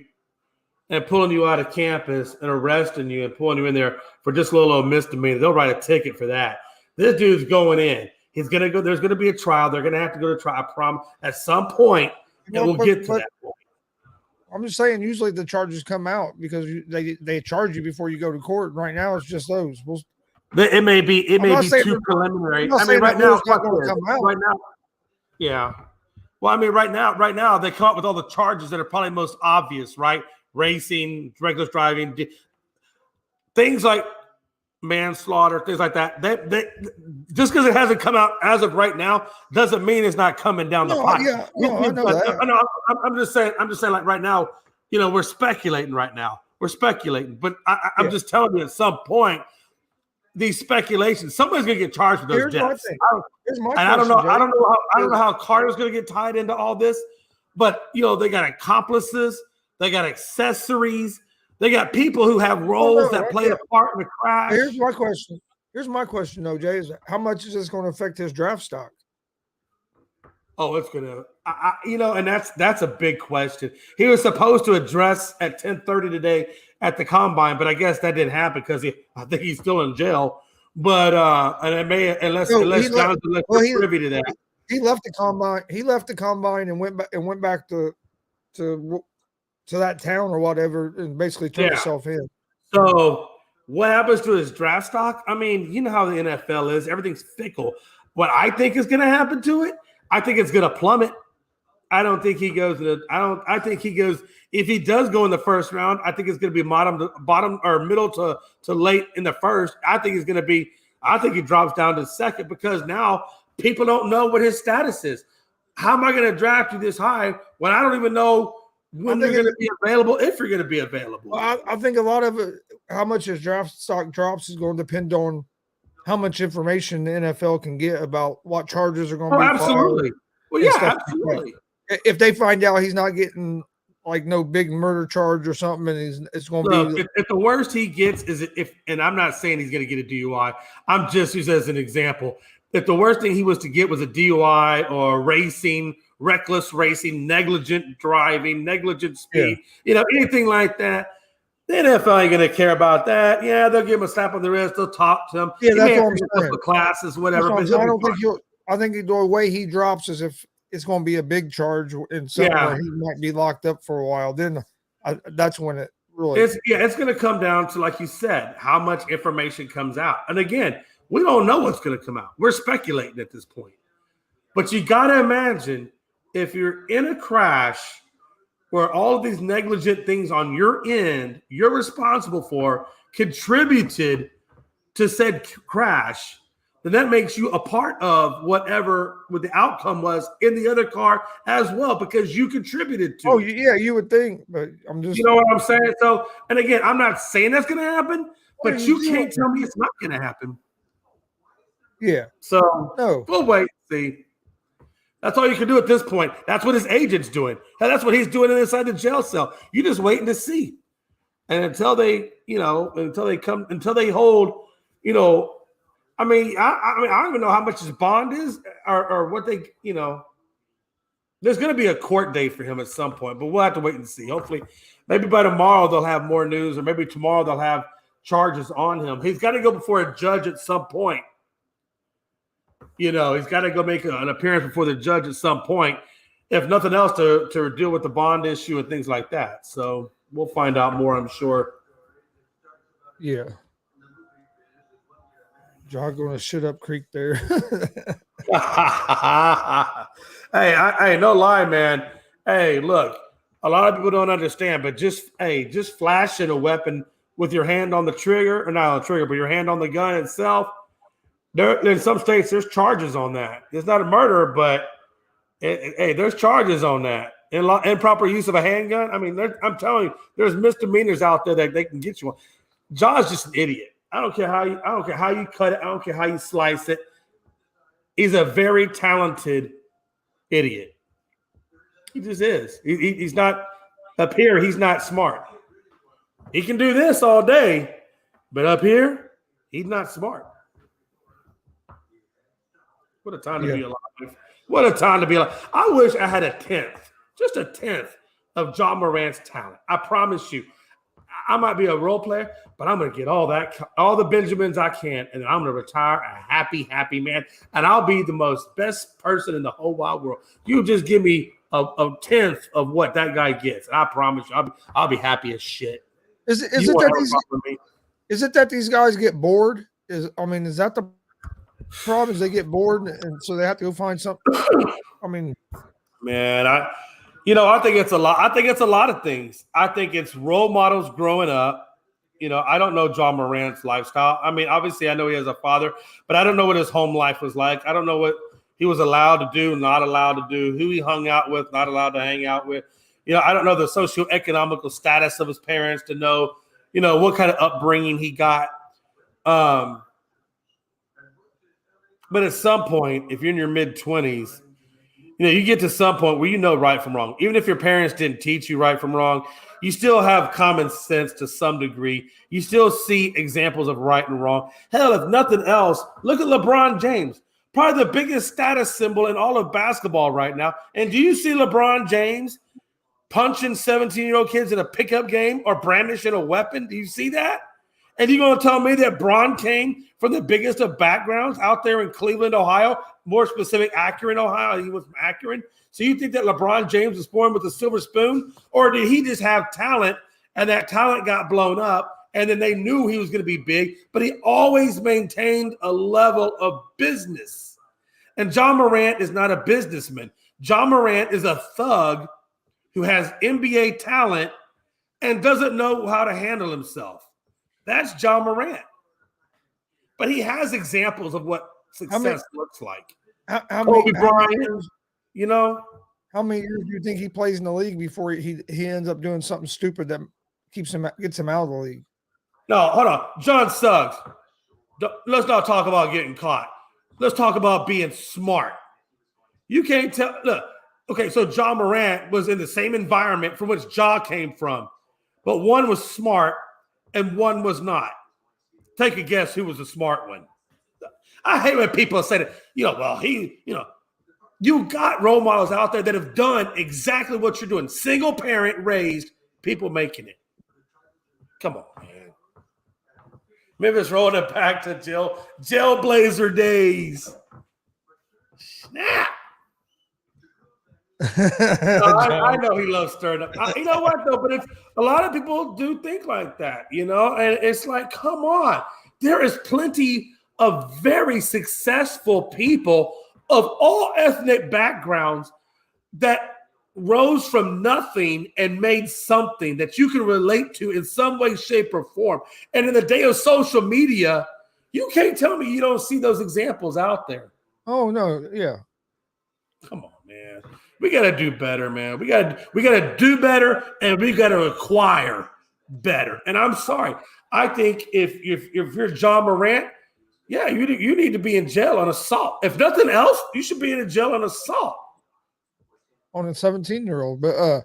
and pulling you out of campus and arresting you and pulling you in there for just a little old misdemeanor. They'll write a ticket for that. This dude's going in. He's going to go. There's going to be a trial. They're going to have to go to trial. I promise. At some point, we'll get to that point. I'm just saying. Usually the charges come out because they charge you before you go to court. Right now, it's just those. It may be too preliminary. I mean, right now, right now, yeah. Well, I mean, right now they come up with all the charges that are probably most obvious, right? Racing, reckless driving, things like manslaughter, things like that. They just because it hasn't come out as of right now doesn't mean it's not coming down the pipe. Yeah, I know that. I'm just saying, like right now, we're speculating right now. We're speculating, but I'm just telling you, at some point, these speculations, somebody's gonna get charged with those deaths. I don't know how Carter's gonna get tied into all this, but they got accomplices, they got accessories. They got people who have roles that play a part in the crash. Here's my question, though, Jay, is how much is this going to affect his draft stock? Oh, it's going to, and that's a big question. He was supposed to address at 10:30 today at the combine, but I guess that didn't happen because I think he's still in jail. But and it may unless Jonathan privy to that. He left the combine. He left the combine and went back to that town or whatever, and basically turned himself in. So what happens to his draft stock? I mean, you know how the NFL is. Everything's fickle. What I think is going to happen to it, I think it's going to plummet. I don't think he goes I think he goes, if he does go in the first round, I think it's going to be bottom or middle to late in the first. I think he drops down to second because now people don't know what his status is. How am I going to draft you this high when I don't even know when you're going to be available, if you're going to be available? Well, I think a lot of it, how much his draft stock drops is going to depend on how much information the NFL can get about what charges are going to be absolutely. Well, yeah, absolutely. If they find out he's not getting like no big murder charge or something, and it's going to be if the worst he gets is and I'm not saying he's going to get a DUI. I'm just using as an example. If the worst thing he was to get was a DUI or racing, reckless racing, negligent driving, negligent speed, anything like that, the NFL ain't going to care about that. Yeah, they'll give him a slap on the wrist. They'll talk to him. Yeah, that's what I'm saying. Classes, whatever. But I think the way he drops is if it's going to be a big charge and somewhere he might be locked up for a while. Then that's when it really. It's going to come down to, like you said, how much information comes out. And again, we don't know what's going to come out. We're speculating at this point. But you got to imagine if you're in a crash where all of these negligent things on your end you're responsible for contributed to said crash, then that makes you a part of whatever the outcome was in the other car as well because you contributed to it. Yeah, you would think, but I'm just... You know what I'm saying? So, and again, I'm not saying that's going to happen, but you can't tell me it's not going to happen. Yeah. So, no. We'll wait and see. That's all you can do at this point. That's what his agent's doing. That's what he's doing inside the jail cell. You're just waiting to see. And until they hold, I mean, I don't even know how much his bond is or what they, there's going to be a court date for him at some point, but we'll have to wait and see. Hopefully, maybe by tomorrow they'll have more news, or maybe tomorrow they'll have charges on him. He's got to go before a judge at some point. He's got to go make an appearance before the judge at some point, if nothing else, to deal with the bond issue and things like that. So we'll find out more, I'm sure. Yeah. John going to shut up creek there. Hey, no lie, man. Hey, look, a lot of people don't understand, but just flashing a weapon with your hand on the trigger, or not on the trigger, but your hand on the gun itself. In some states, there's charges on that. It's not a murder, but there's charges on that. Improper use of a handgun. I mean, I'm telling you, there's misdemeanors out there that they can get you on. John's just an idiot. I don't care how you cut it. I don't care how you slice it. He's a very talented idiot. He just is. He's not up here. He's not smart. He can do this all day, but up here, he's not smart. What a time to be alive. What a time to be alive. I wish I had just a tenth of John Morant's talent. I promise you. I might be a role player, but I'm going to get all the Benjamins I can, and I'm going to retire a happy, happy man, and I'll be the best person in the whole wide world. You just give me a tenth of what that guy gets. And I promise you, I'll be happy as shit. Is it that these guys get bored? Is that the problem? Is they get bored and so they have to go find something? I mean, man, I think it's a lot. I think it's a lot of things. I think it's role models growing up. I don't know John Morant's lifestyle. I mean, obviously, I know he has a father, but I don't know what his home life was like. I don't know what he was allowed to do, not allowed to do, who he hung out with, not allowed to hang out with. I don't know the socioeconomical status of his parents to know, what kind of upbringing he got. But at some point, if you're in your mid-20s, you get to some point where you know right from wrong. Even if your parents didn't teach you right from wrong, you still have common sense to some degree. You still see examples of right and wrong. Hell, if nothing else, look at LeBron James, probably the biggest status symbol in all of basketball right now. And do you see LeBron James punching 17-year-old kids in a pickup game or brandishing a weapon? Do you see that? And you're going to tell me that Bron came from the biggest of backgrounds out there in Cleveland, Ohio, more specific, Akron, Ohio. He was from Akron. So you think that LeBron James was born with a silver spoon? Or did he just have talent and that talent got blown up and then they knew he was going to be big, but he always maintained a level of business? And John Morant is not a businessman. John Morant is a thug who has NBA talent and doesn't know how to handle himself. That's John Morant. But he has examples of what success looks like. Kobe Bryant, How many years do you think he plays in the league before he ends up doing something stupid that gets him out of the league? No, hold on. John Suggs. Let's not talk about getting caught. Let's talk about being smart. You can't tell. Look, okay, so John Morant was in the same environment from which Ja came from, but one was smart and one was not. Take a guess who was the smart one. I hate when people say that, you got role models out there that have done exactly what you're doing. Single parent raised people making it. Come on, man. Memphis rolling it back to Jailblazer days. Snap. I know he loves stirring up. You know what, though? But a lot of people do think like that, and it's like, come on. There is plenty of very successful people of all ethnic backgrounds that rose from nothing and made something that you can relate to in some way, shape, or form. And in the day of social media, you can't tell me you don't see those examples out there. Oh, no. Yeah. Come on, man. We got to do better, man. We got to do better, and we got to acquire better. And I'm sorry. I think if you're John Morant, yeah, you need to be in jail on assault. If nothing else, you should be in jail on assault. On a 17-year-old. But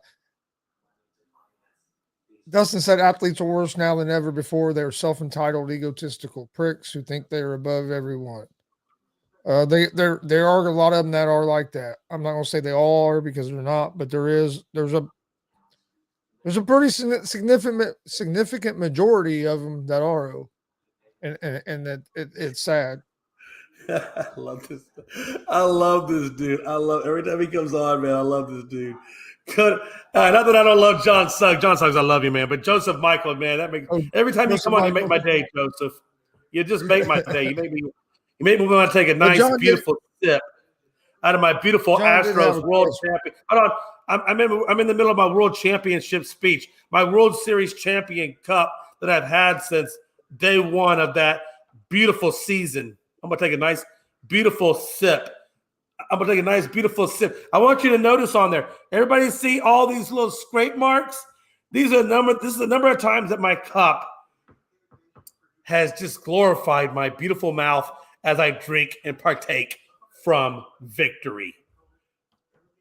Dustin said athletes are worse now than ever before. They're self-entitled, egotistical pricks who think they're above everyone. There are a lot of them that are like that. I'm not going to say they all are because they're not, but there's a pretty significant majority of them that are, and that it's sad. I love this. I love this dude. Every time he comes on, man. I love this dude. Not that I don't love John Suggs. John Suggs, I love you, man. But Joseph Michael, man, that makes every time you come on, you make my day, Joseph. You just make my day. You make me want to take a nice, beautiful sip out of my beautiful Astros World Champion. Hold on, I'm in the middle of my World Championship speech. My World Series champion cup that I've had since day one of that beautiful season. I'm going to take a nice, beautiful sip. I want you to notice on there. Everybody see all these little scrape marks? This is the number of times that my cup has just glorified my beautiful mouth as I drink and partake from victory.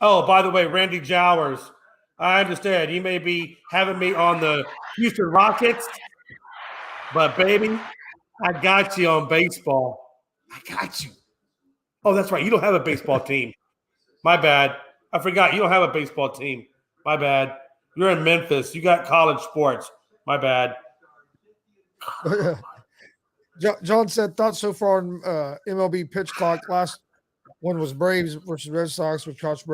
Oh, by the way, Randy Jowers, I understand you may be having me on the Houston Rockets, but baby, I got you on baseball. I got you. Oh, that's right. You don't have a baseball team. My bad. I forgot. You don't have a baseball team. My bad. You're in Memphis. You got college sports. My bad. John said thoughts so far on MLB pitch clock. One was Braves versus Red Sox, which cost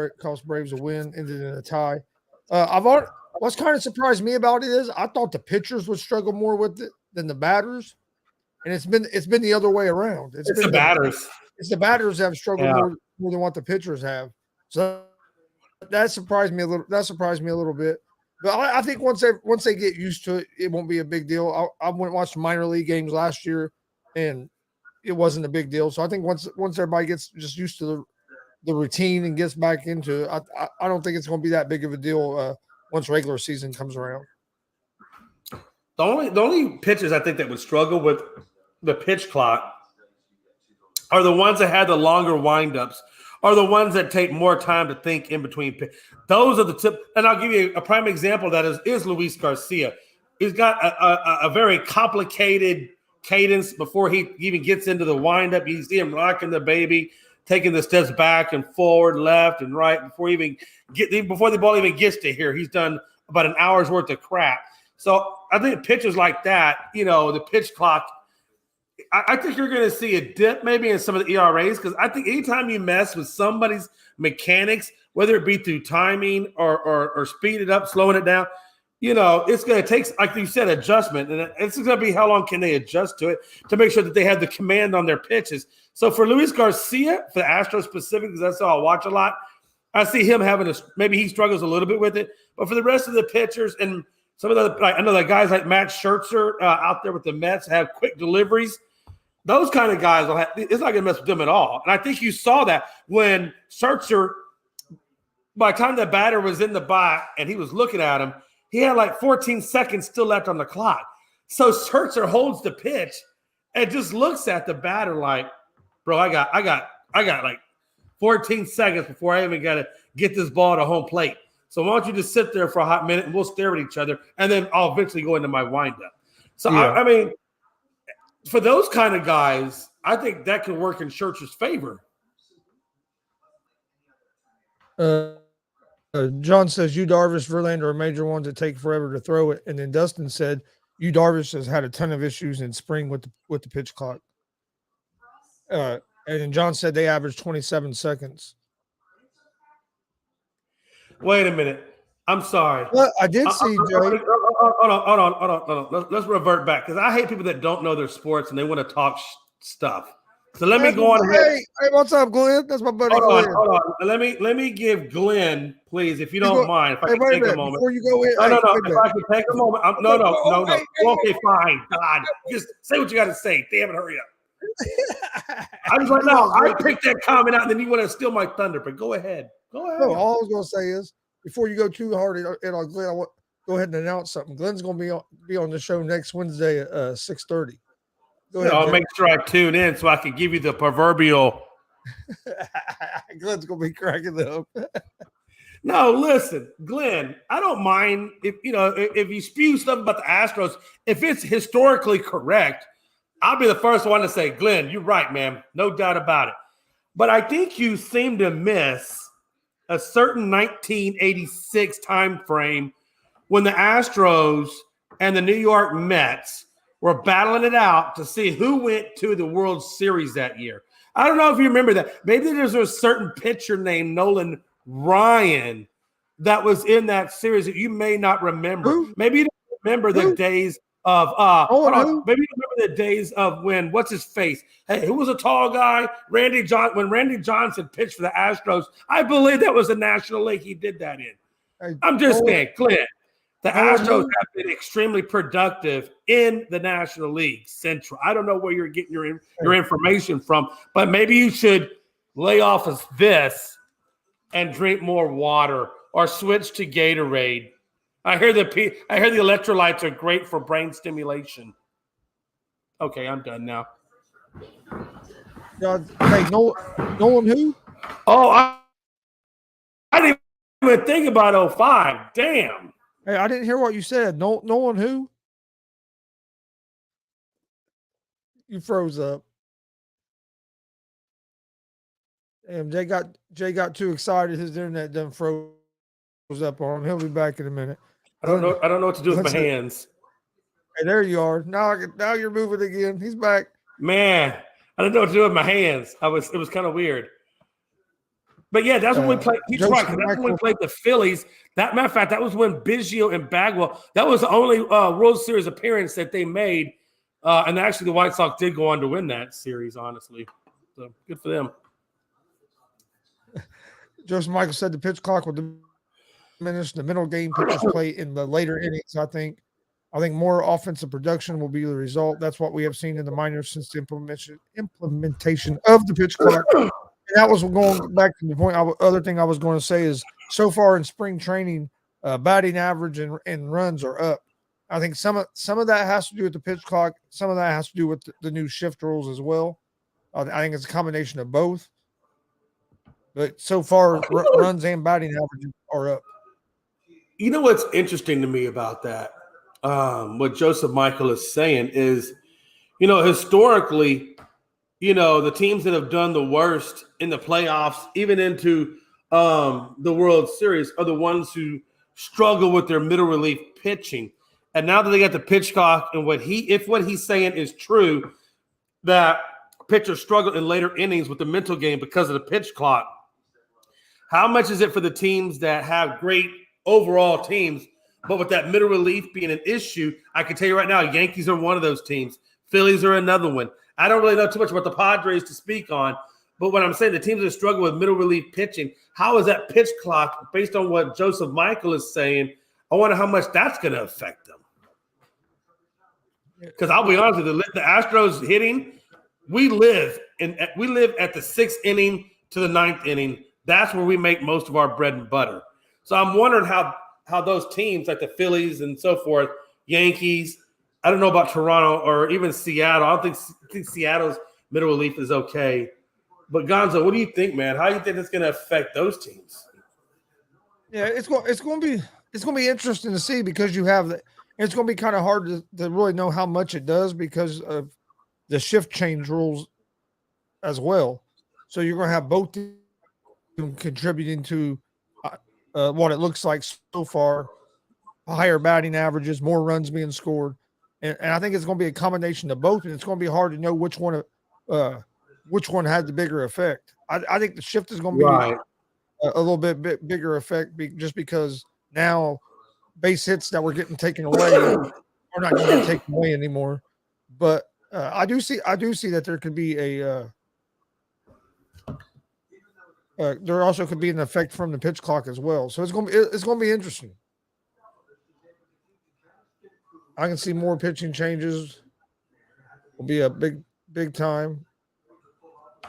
Braves a win, ended in a tie. What's kind of surprised me about it is I thought the pitchers would struggle more with it than the batters, and it's been the other way around. It's been the batters. It's the batters that have struggled more than what the pitchers have. So that surprised me a little. That surprised me a little bit. But I think once they get used to it, it won't be a big deal. I went and watched minor league games last year, and it wasn't a big deal. So I think once everybody gets just used to the routine and gets back into it, I don't think it's going to be that big of a deal once regular season comes around. The only pitchers I think that would struggle with the pitch clock are the ones that have the longer windups, are the ones that take more time to think in between. Those are the tip. And I'll give you a prime example of that is Luis Garcia. He's got a very complicated cadence before he even gets into the windup. You see him rocking the baby, taking the steps back and forward, left and right before the ball even gets to here. He's done about an hour's worth of crap. So I think pitchers like that, the pitch clock, I think you're going to see a dip maybe in some of the ERAs because I think anytime you mess with somebody's mechanics, whether it be through timing or speed it up, slowing it down, it's going to take, like you said, adjustment. And it's going to be how long can they adjust to it to make sure that they have the command on their pitches. So for Luis Garcia, for the Astros specifically, because that's all I watch a lot, I see him maybe he struggles a little bit with it. But for the rest of the pitchers and some of the, I know that guys like Matt Scherzer out there with the Mets have quick deliveries. Those kind of guys, it's not going to mess with them at all. And I think you saw that when Scherzer, by the time the batter was in the box and he was looking at him, he had like 14 seconds still left on the clock. So Scherzer holds the pitch and just looks at the batter like, bro, I got like 14 seconds before I even got to get this ball to home plate. So why don't you just sit there for a hot minute and we'll stare at each other, and then I'll eventually go into my windup. So, yeah. I mean, for those kind of guys, I think that can work in Scherzer's favor. John says Yu Darvish, Verlander are major ones that take forever to throw it. And then Dustin said Yu Darvish has had a ton of issues in spring with the pitch clock. And then John said they average 27 seconds. Wait a minute. I'm sorry. Well, I did see, Jay. Hold on. Let's revert back because I hate people that don't know their sports and they want to talk stuff. So let me go on ahead. Hey, what's up, Glenn? That's my buddy. Hold on. Let me give Glenn, please, if you don't mind, if I can take a moment. Before you go in, no. If I can take a moment. No. Okay, fine. God, just say what you got to say. Damn it, hurry up. I was like, no, I picked that comment out, and then you want to steal my thunder. But go ahead. No, all I was going to say is, before you go too hard at Glenn, I want go ahead and announce something. Glenn's going to be on the show next Wednesday at 6:30. Go ahead. I'll make sure I tune in so I can give you the proverbial. Glenn's going to be cracking up. No, listen, Glenn, I don't mind if you spew stuff about the Astros, if it's historically correct, I'll be the first one to say, Glenn, you're right, man. No doubt about it. But I think you seem to miss a certain 1986 time frame when the Astros and the New York Mets were battling it out to see who went to the World Series that year. I don't know if you remember that. Maybe there's a certain pitcher named Nolan Ryan that was in that series that you may not remember. Who? Maybe you don't remember the days of maybe you remember the days of when what's his face? Hey, who was a tall guy? When Randy Johnson pitched for the Astros, I believe that was the National League he did that in. I'm just saying, Clint. The Astros have been extremely productive in the National League Central. I don't know where you're getting your information from, but maybe you should lay off of this and drink more water or switch to Gatorade. I hear the electrolytes are great for brain stimulation. Okay, I'm done now. Hey, Nolan who? Oh, I didn't even think about 05. Damn. Hey, I didn't hear what you said. Nolan who? You froze up. Damn, Jay got too excited. His internet done froze up on him. He'll be back in a minute. I don't know what to do with my hands. Hey, there you are. Now you're moving again. He's back. Man, I don't know what to do with my hands. It was kind of weird. But yeah, that's when we played. He's right. That's when we played the Phillies. That matter of fact, that was when Biggio and Bagwell. That was the only World Series appearance that they made, and actually the White Sox did go on to win that series. Honestly, so good for them. Joseph Michael said the pitch clock will diminish the middle game pitchers play in the later innings. I think more offensive production will be the result. That's what we have seen in the minors since the implementation of the pitch clock. And that was going back to the point. Other thing I was going to say is so far in spring training, batting average and runs are up. I think some of that has to do with the pitch clock. Some of that has to do with the new shift rules as well. I think it's a combination of both. But so far, runs and batting averages are up. You know what's interesting to me about that? What Joseph Michael is saying is, historically, the teams that have done the worst in the playoffs, even into the World Series, are the ones who struggle with their middle relief pitching. And now that they got the pitch clock, and if what he's saying is true, that pitchers struggle in later innings with the mental game because of the pitch clock. How much is it for the teams that have great overall teams, but with that middle relief being an issue? I can tell you right now, Yankees are one of those teams. Phillies are another one. I don't really know too much about the Padres to speak on, but what I'm saying, the teams that struggle with middle relief pitching, how is that pitch clock, based on what Joseph Michael is saying, I wonder how much that's going to affect them. Because I'll be honest with you, the Astros hitting, we live at the 6th inning to the 9th inning. That's where we make most of our bread and butter. So I'm wondering how those teams like the Phillies and so forth, Yankees, I don't know about Toronto or even Seattle. I think Seattle's middle relief is okay. But Gonzo, what do you think, man? How do you think it's going to affect those teams? Yeah, it's going to be interesting to see because you have that. It's going to be kind of hard to really know how much it does because of the shift change rules as well. So you're going to have both teams contributing to what it looks like so far, higher batting averages, more runs being scored. And I think it's going to be a combination of both, and it's going to be hard to know which one had the bigger effect. I think the shift is going to be a little bit bigger effect just because now base hits that were getting taken away are not going to get taken away anymore. But I do see that there could be there also could be an effect from the pitch clock as well. So it's going to be interesting. I can see more pitching changes. Will be a big time.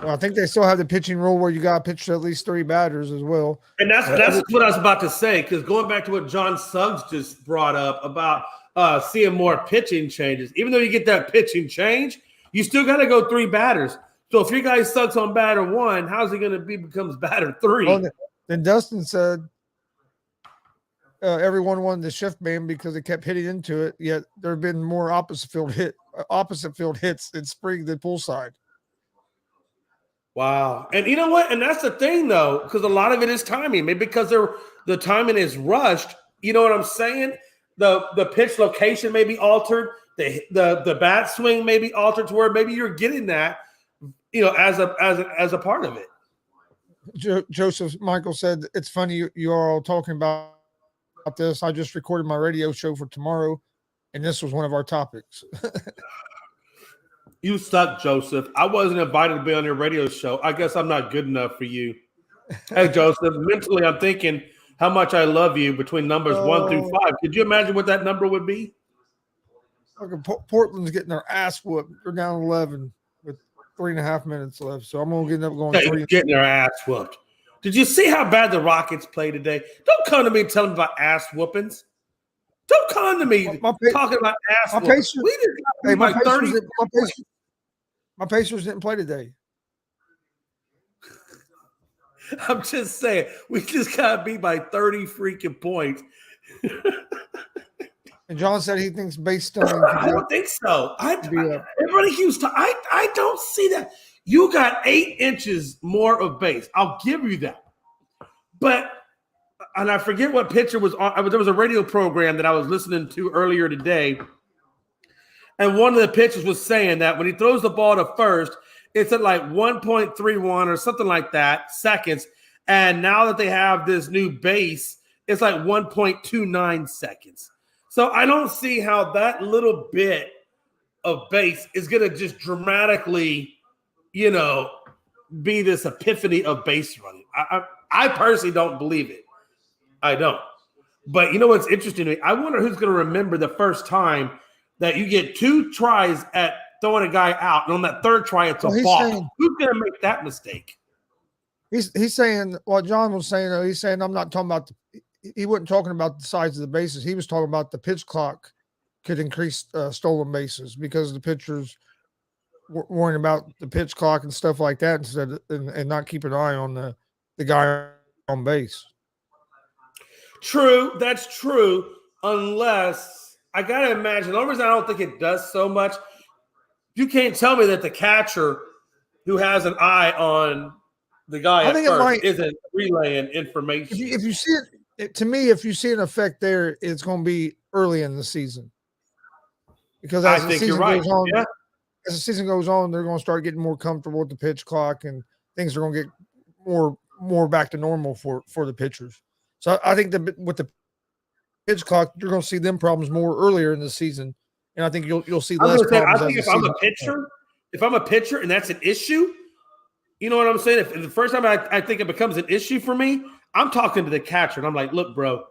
Well, I think they still have the pitching rule where you got to pitch to at least 3 batters as well. And that's what I was about to say, because going back to what John Suggs just brought up about seeing more pitching changes. Even though you get that pitching change, you still got to go 3 batters. So if your guy sucks on batter 1, how's he going to becomes batter 3? Well, then Dustin said everyone wanted the shift man because they kept hitting into it. Yet there have been more opposite field hits in spring than poolside. Wow. And you know what? And that's the thing, though, because a lot of it is timing. Maybe because the timing is rushed. You know what I'm saying? The pitch location may be altered. The bat swing may be altered to where maybe you're getting that, as a part of it. Joseph Michael said, it's funny you are all talking about this. I just recorded my radio show for tomorrow, and this was one of our topics. You suck, Joseph. I wasn't invited to be on your radio show. I guess I'm not good enough for you. Hey, Joseph, mentally I'm thinking how much I love you between numbers 1 through 5. Could you imagine what that number would be? Portland's getting their ass whooped. They're down 11 with 3.5 minutes left. So I'm going to end up going 3. Getting their ass whooped. Did you see how bad the Rockets played today? Don't come to me and tell me about ass whoopings. Don't come to me talking about ass whoopings. My Pacers didn't play today. I'm just saying, we just got beat by 30 freaking points. And John said he thinks based on. I don't think so. Everybody keeps I don't see that. You got 8 inches more of base. I'll give you that. But, and I forget what pitcher was on. There was a radio program that I was listening to earlier today. And one of the pitchers was saying that when he throws the ball to first, it's at like 1.31 or something like that seconds. And now that they have this new base, it's like 1.29 seconds. So I don't see how that little bit of base is going to just dramatically, be this epiphany of base running. I personally don't believe it. I don't. But you know what's interesting to me? I wonder who's going to remember the first time that you get 2 tries at throwing a guy out, and on that third try, it's a ball. Who's going to make that mistake? He's saying what John was saying. He's saying I'm not talking about. He wasn't talking about the size of the bases. He was talking about the pitch clock could increase stolen bases because the pitchers were worrying about the pitch clock and stuff like that instead and not keep an eye on the guy on base. True, that's true. Unless I gotta imagine, the only reason I don't think it does so much, you can't tell me that the catcher who has an eye on the guy at first isn't relaying information. If you see it, to me, if you see an effect there, it's going to be early in the season. Because as the season goes on, as the season goes on, they're going to start getting more comfortable with the pitch clock, and things are going to get more back to normal for the pitchers. So I think that with the pitch clock, you're going to see them problems more earlier in the season, and I think you'll see less problems. I think if I'm a pitcher, and that's an issue, you know what I'm saying? If the first time I think it becomes an issue for me, I'm talking to the catcher, and I'm like, look, bro,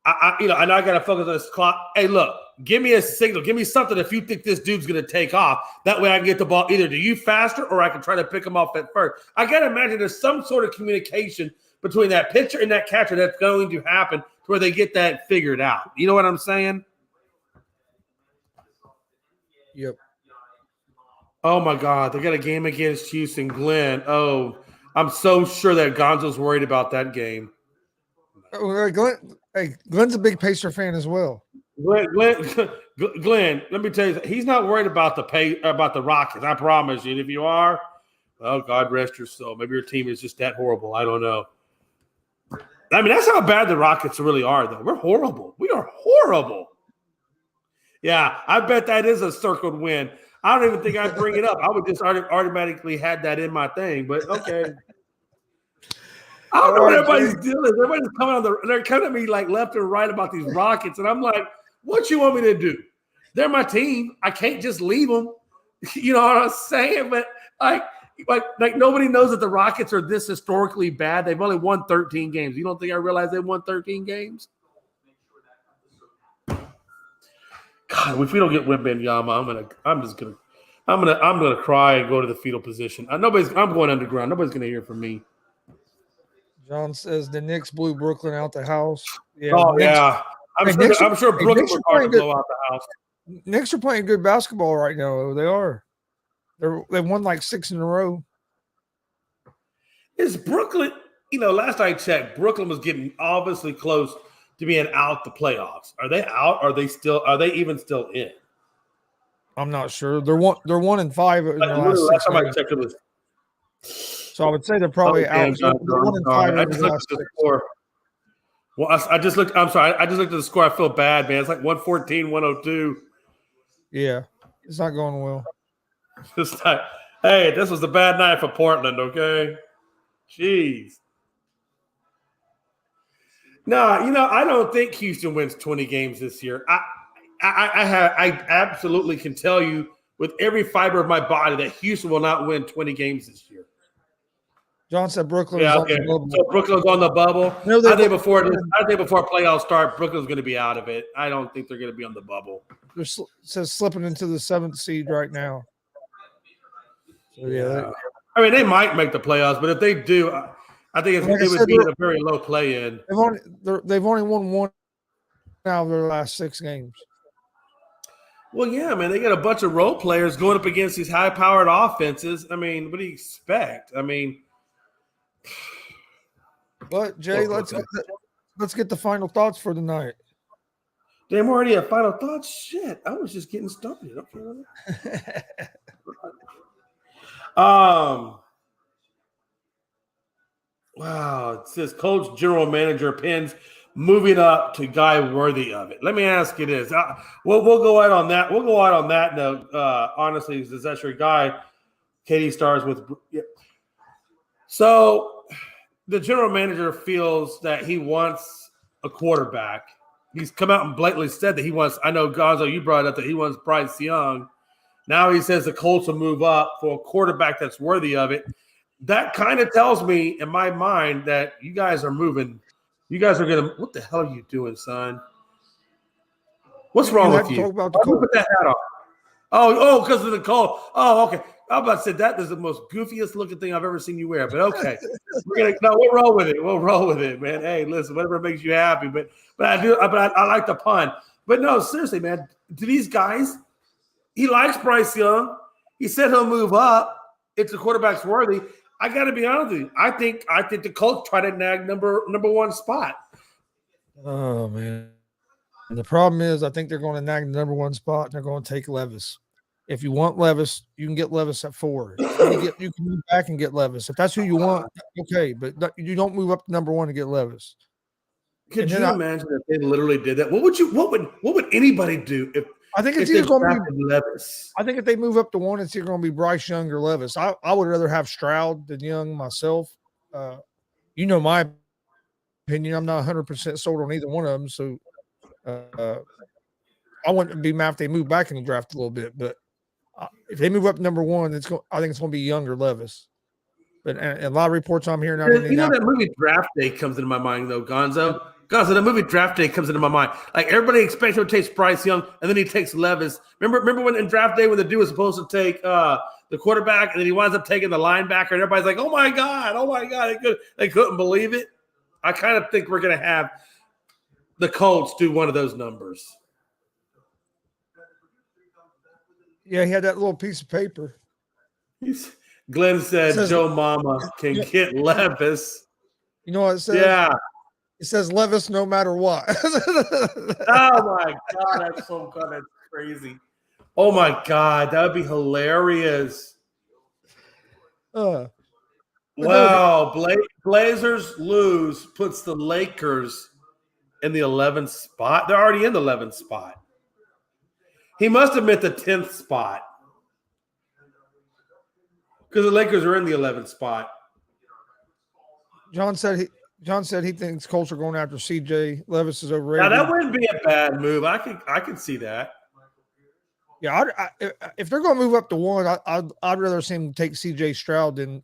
I know I got to focus on this clock. Hey, look, give me a signal. Give me something if you think this dude's going to take off. That way I can get the ball either to you faster or I can try to pick him off at first. I got to imagine there's some sort of communication between that pitcher and that catcher that's going to happen to where they get that figured out. You know what I'm saying? Yep. Oh, my God. They got a game against Houston. Glenn. Oh, I'm so sure that Gonzo's worried about that game. Glenn's a big Pacer fan as well. Glenn, let me tell you, he's not worried about the Rockets. I promise you. And if you are, oh, God rest your soul. Maybe your team is just that horrible. I don't know. I mean, that's how bad the Rockets really are, though. We're horrible. We are horrible. Yeah, I bet that is a circled win. I don't even think I'd bring it up. I would just automatically had that in my thing. But okay. I don't know what everybody's doing. Everybody's they're coming at me like left and right about these Rockets, and I'm like, what you want me to do? They're my team. I can't just leave them. You know what I'm saying? But like nobody knows that the Rockets are this historically bad. They've only won 13 games. You don't think I realize they won 13 games? God, if we don't get Wembanyama, I'm gonna cry and go to the fetal position. I'm going underground. Nobody's gonna hear from me. John says the Knicks blew Brooklyn out the house. Yeah, yeah. I'm sure Brooklyn was hard to blow out the house. Knicks are playing good basketball right now. They are. They've won like 6 in a row. Is Brooklyn? Last I checked, Brooklyn was getting obviously close to being out the playoffs. Are they out? Are they even still in? I'm not sure. They're 1-5 in the last time I checked, it was. So I would say they're probably out. I just looked at the score. Well, I just looked. I'm sorry. I just looked at the score. I feel bad, man. It's like 114-102. Yeah, it's not going well. It's like, hey, this was a bad night for Portland. Okay, jeez. No, I don't think Houston wins 20 games this year. I absolutely can tell you with every fiber of my body that Houston will not win 20 games this year. John said Brooklyn. Yeah, okay. So Brooklyn's on the bubble. No, I think before playoffs start, Brooklyn's going to be out of it. I don't think they're going to be on the bubble. It says slipping into the 7th seed right now. So yeah. I mean, they might make the playoffs, but if they do, I think it would be a very low play-in. They've only won 1 out of their last 6 games. Well, yeah, man, they got a bunch of role players going up against these high-powered offenses. I mean, what do you expect? I mean, but Jay, let's get the final thoughts for the night. Damn, we're already at final thoughts. Shit, I was just getting started. Okay. Wow, it says coach, general manager, Pens moving up to guy worthy of it. Let me ask you this. We'll go out on that. We'll go out on that note. Honestly, is that your guy? Katie stars with. Yeah. So the general manager feels that he wants a quarterback. He's come out and blatantly said that he wants. I know Gonzo, you brought up that he wants Bryce Young. Now he says the Colts will move up for a quarterback that's worthy of it. That kind of tells me in my mind that you guys are moving. You guys are gonna. What the hell are you doing, son? What's wrong with you? Why don't you put that hat on? Oh, because of the cold. Oh, okay. I'm about to say that is the most goofiest looking thing I've ever seen you wear. But okay, we'll roll with it. We'll roll with it, man. Hey, listen, whatever makes you happy. But I like the pun. But no, seriously, man. Do these guys? He likes Bryce Young. He said he'll move up if the quarterback's worthy. I got to be honest with you. I think the Colts try to nag number one spot. Oh man. And the problem is, I think they're going to nag the number one spot, and they're going to take Levis. If you want Levis, you can get Levis at 4. You can move back and get Levis. If that's who you want, okay. But you don't move up to number 1 to get Levis. Could you imagine if they literally did that? What would anybody do if I think it's either going to be Levis? I think if they move up to 1, it's either going to be Bryce Young or Levis. I would rather have Stroud than Young myself. You know my opinion. I'm not 100% sold on either one of them. So I wouldn't be mad if they move back in the draft a little bit. But if they move up to number 1, I think it's going to be Young or Levis. But and a lot of reports I'm hearing. You know that movie Draft Day comes into my mind though, Gonzo. The movie Draft Day comes into my mind. Like everybody expects him to take Bryce Young, and then he takes Levis. Remember when in Draft Day when the dude was supposed to take the quarterback, and then he winds up taking the linebacker, and everybody's like, "Oh my god!" They couldn't believe it. I kind of think we're gonna have the Colts do one of those numbers. Yeah, he had that little piece of paper. Glenn said Joe Mama can get Levis. You know what it says? Yeah. It says Levis no matter what. Oh, my God. That's so good. That's crazy. Oh, my God. That would be hilarious. Wow. Blazers lose, puts the Lakers in the 11th spot. They're already in the 11th spot. He must have meant the 10th spot. Because the Lakers are in the 11th spot. John said he thinks Colts are going after CJ. Levis is overrated. Now that wouldn't be a bad move. I could see that. Yeah, if they're going to move up to 1, I'd rather see him take CJ Stroud than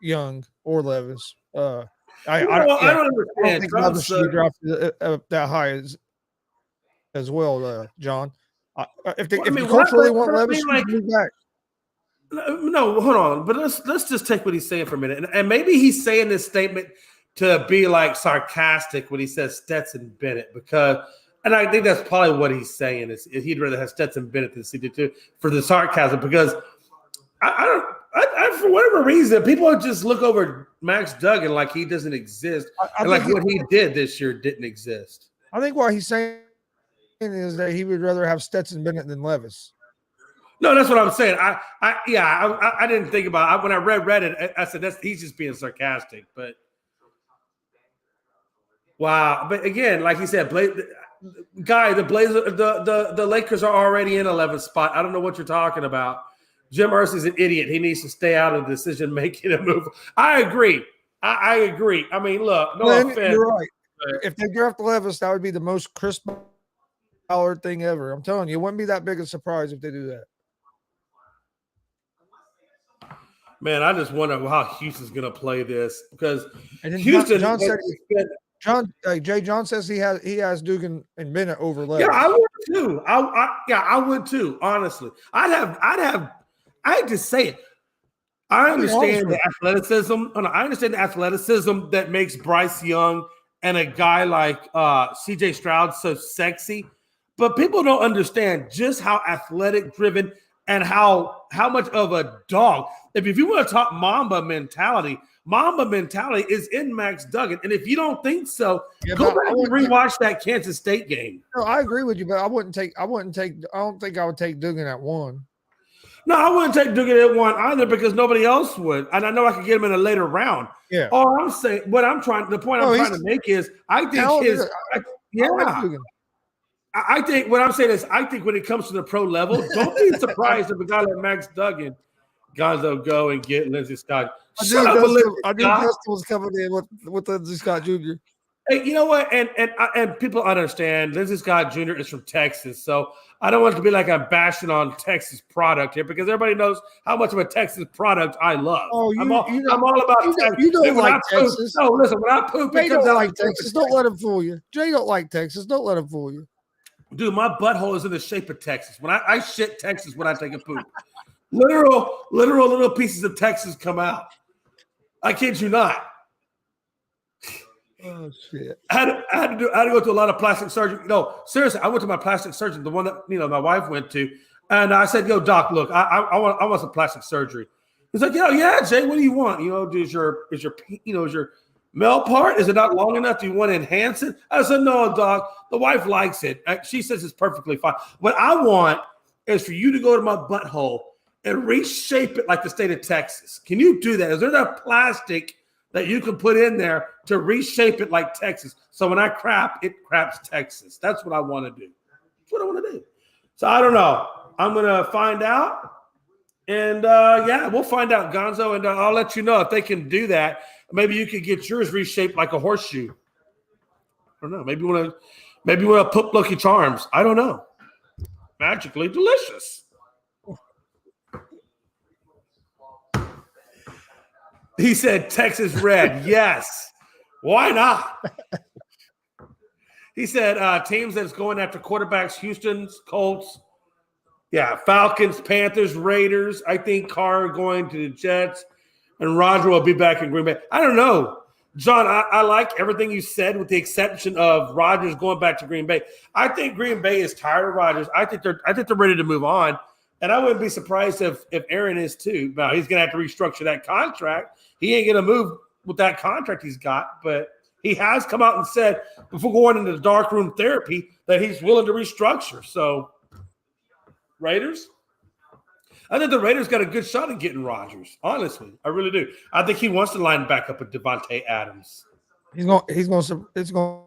Young or Levis. I don't understand. I don't think Levis should be drafted that high as well, John. If the Colts really want Levis, move back. No, hold on. But let's just take what he's saying for a minute. And maybe he's saying this statement to be like sarcastic when he says Stetson Bennett, and I think that's probably what he's saying is he'd rather have Stetson Bennett than CD2 for the sarcasm, because I for whatever reason, people just look over Max Duggan like he doesn't exist. And like what he did this year didn't exist. I think what he's saying is that he would rather have Stetson Bennett than Levis. No, that's what I'm saying. I didn't think about it. When I read it, I said he's just being sarcastic. But wow! But again, like he said, the Lakers are already in 11th spot. I don't know what you're talking about. Jim Irsay's an idiot. He needs to stay out of decision making and move. I agree. I agree. I mean, look, no offense. You're right. If they draft Levis, that would be the most crisp thing ever. I'm telling you, it wouldn't be that big a surprise if they do that. Man, I just wonder how Houston's going to play this, because Houston. John says he has Dugan and Bennett over Levis. Yeah, I would too. I would too. Honestly, I hate to say it. I understand the athleticism. I understand the athleticism that makes Bryce Young and a guy like CJ Stroud so sexy, but people don't understand just how athletic driven and how much of a dog. If you want to talk Mamba mentality is in Max Duggan. And if you don't think so, go back and rewatch that Kansas State game. No, I agree with you, but I don't think I would take Duggan at 1. No, I wouldn't take Duggan at 1 either, because nobody else would. And I know I could get him in a later round. Yeah. The point I'm trying to make is I think I think what I'm saying is I think when it comes to the pro level, don't be surprised if a guy like Max Duggan Gonzo go and get Lindsey Scott. I knew Dustin was coming in with Lindsey Scott Jr. Hey, you know what? And people understand Lindsey Scott Jr. is from Texas, so I don't want it to be like I'm bashing on Texas product here because everybody knows how much of a Texas product I love. Oh, I'm all about Texas. You don't like Texas. No, listen, when I poop, Jay don't like Texas. Don't let him fool you. Jay don't like Texas. Don't let him fool you. Dude, my butthole is in the shape of Texas. When I shit Texas when I take a poop. Literal little pieces of Texas come out. I kid you not. Oh shit! I had to go to a lot of plastic surgery. No, seriously, I went to my plastic surgeon, the one that my wife went to, and I said, "Yo, doc, look, I want some plastic surgery." He's like, yeah, Jay, what do you want? Is your male part, is it not long enough? Do you want to enhance it? I said, no, doc. The wife likes it. She says it's perfectly fine. What I want is for you to go to my butthole and reshape it like the state of Texas. Can you do that? Is there that plastic that you can put in there to reshape it like Texas? So when I crap, it craps Texas. That's what I want to do. That's what I want to do. So I don't know. I'm going to find out. And we'll find out, Gonzo. And I'll let you know if they can do that. Maybe you could get yours reshaped like a horseshoe. I don't know. Maybe you want to put Lucky Charms. I don't know. Magically delicious. He said Texas red. Yes. Why not? He said teams that's going after quarterbacks, Houston's, Colts. Yeah, Falcons, Panthers, Raiders. I think Carr going to the Jets. And Roger will be back in Green Bay. I don't know. John, I like everything you said with the exception of Rodgers going back to Green Bay. I think Green Bay is tired of Rodgers. I think they're ready to move on. And I wouldn't be surprised if Aaron is too. Now, he's going to have to restructure that contract. He ain't going to move with that contract he's got. But he has come out and said before going into the darkroom therapy that he's willing to restructure. So, Raiders? I think the Raiders got a good shot at getting Rodgers. Honestly, I really do. I think he wants to line back up with Devontae Adams. It's going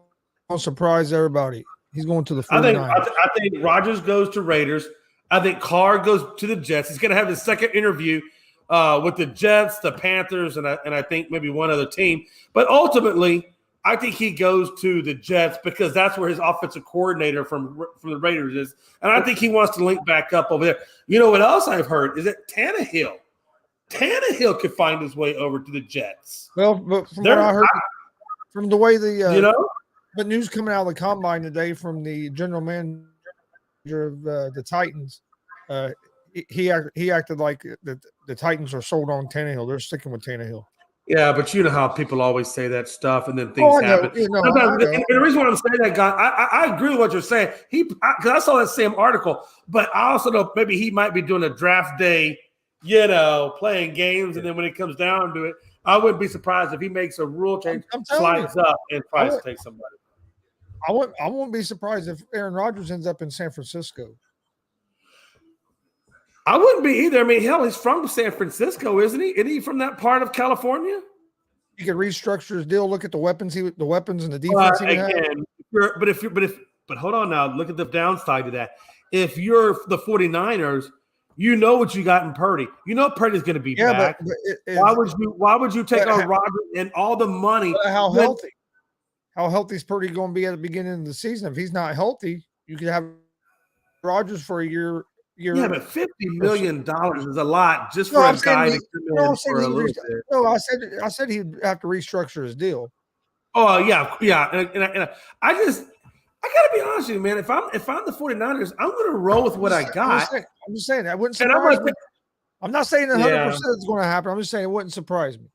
to surprise everybody. He's going to the 49ers. I think Rodgers goes to Raiders. I think Carr goes to the Jets. He's going to have his second interview with the Jets, the Panthers, and I think maybe one other team. But ultimately, I think he goes to the Jets because that's where his offensive coordinator from the Raiders is. And I think he wants to link back up over there. You know what else I've heard is that Tannehill could find his way over to the Jets. Well, but from what I heard, from the way the news coming out of the combine today from the general manager of the Titans, he acted like the Titans are sold on Tannehill. They're sticking with Tannehill. Yeah, but you know how people always say that stuff, and then things happen. And the reason why I'm saying that, God, I agree with what you're saying. Because I saw that same article, but I also know maybe he might be doing a draft day, playing games, and then when it comes down to it, I wouldn't be surprised if he makes a rule change, slides up, and tries to take somebody. I won't be surprised if Aaron Rodgers ends up in San Francisco. I wouldn't be either. I mean, hell, he's from San Francisco, isn't he? Isn't he from that part of California? He could restructure his deal. Look at the weapons and the defense he had. But hold on now. Look at the downside to that. If you're the 49ers, you know what you got in Purdy. You know Purdy's going to be back. Why would you take on Rodgers and all the money? How healthy is Purdy going to be at the beginning of the season? If he's not healthy, you could have Rodgers for a year. Yeah, but $50 million is a lot just for a guy to come in for a little bit. No, I said he'd have to restructure his deal. Oh yeah, and I gotta be honest with you, man. If I'm the 49ers, I'm gonna roll with what I got. I'm just saying that wouldn't surprise me. I'm not saying 100% it's going to happen. I'm just saying it wouldn't surprise me.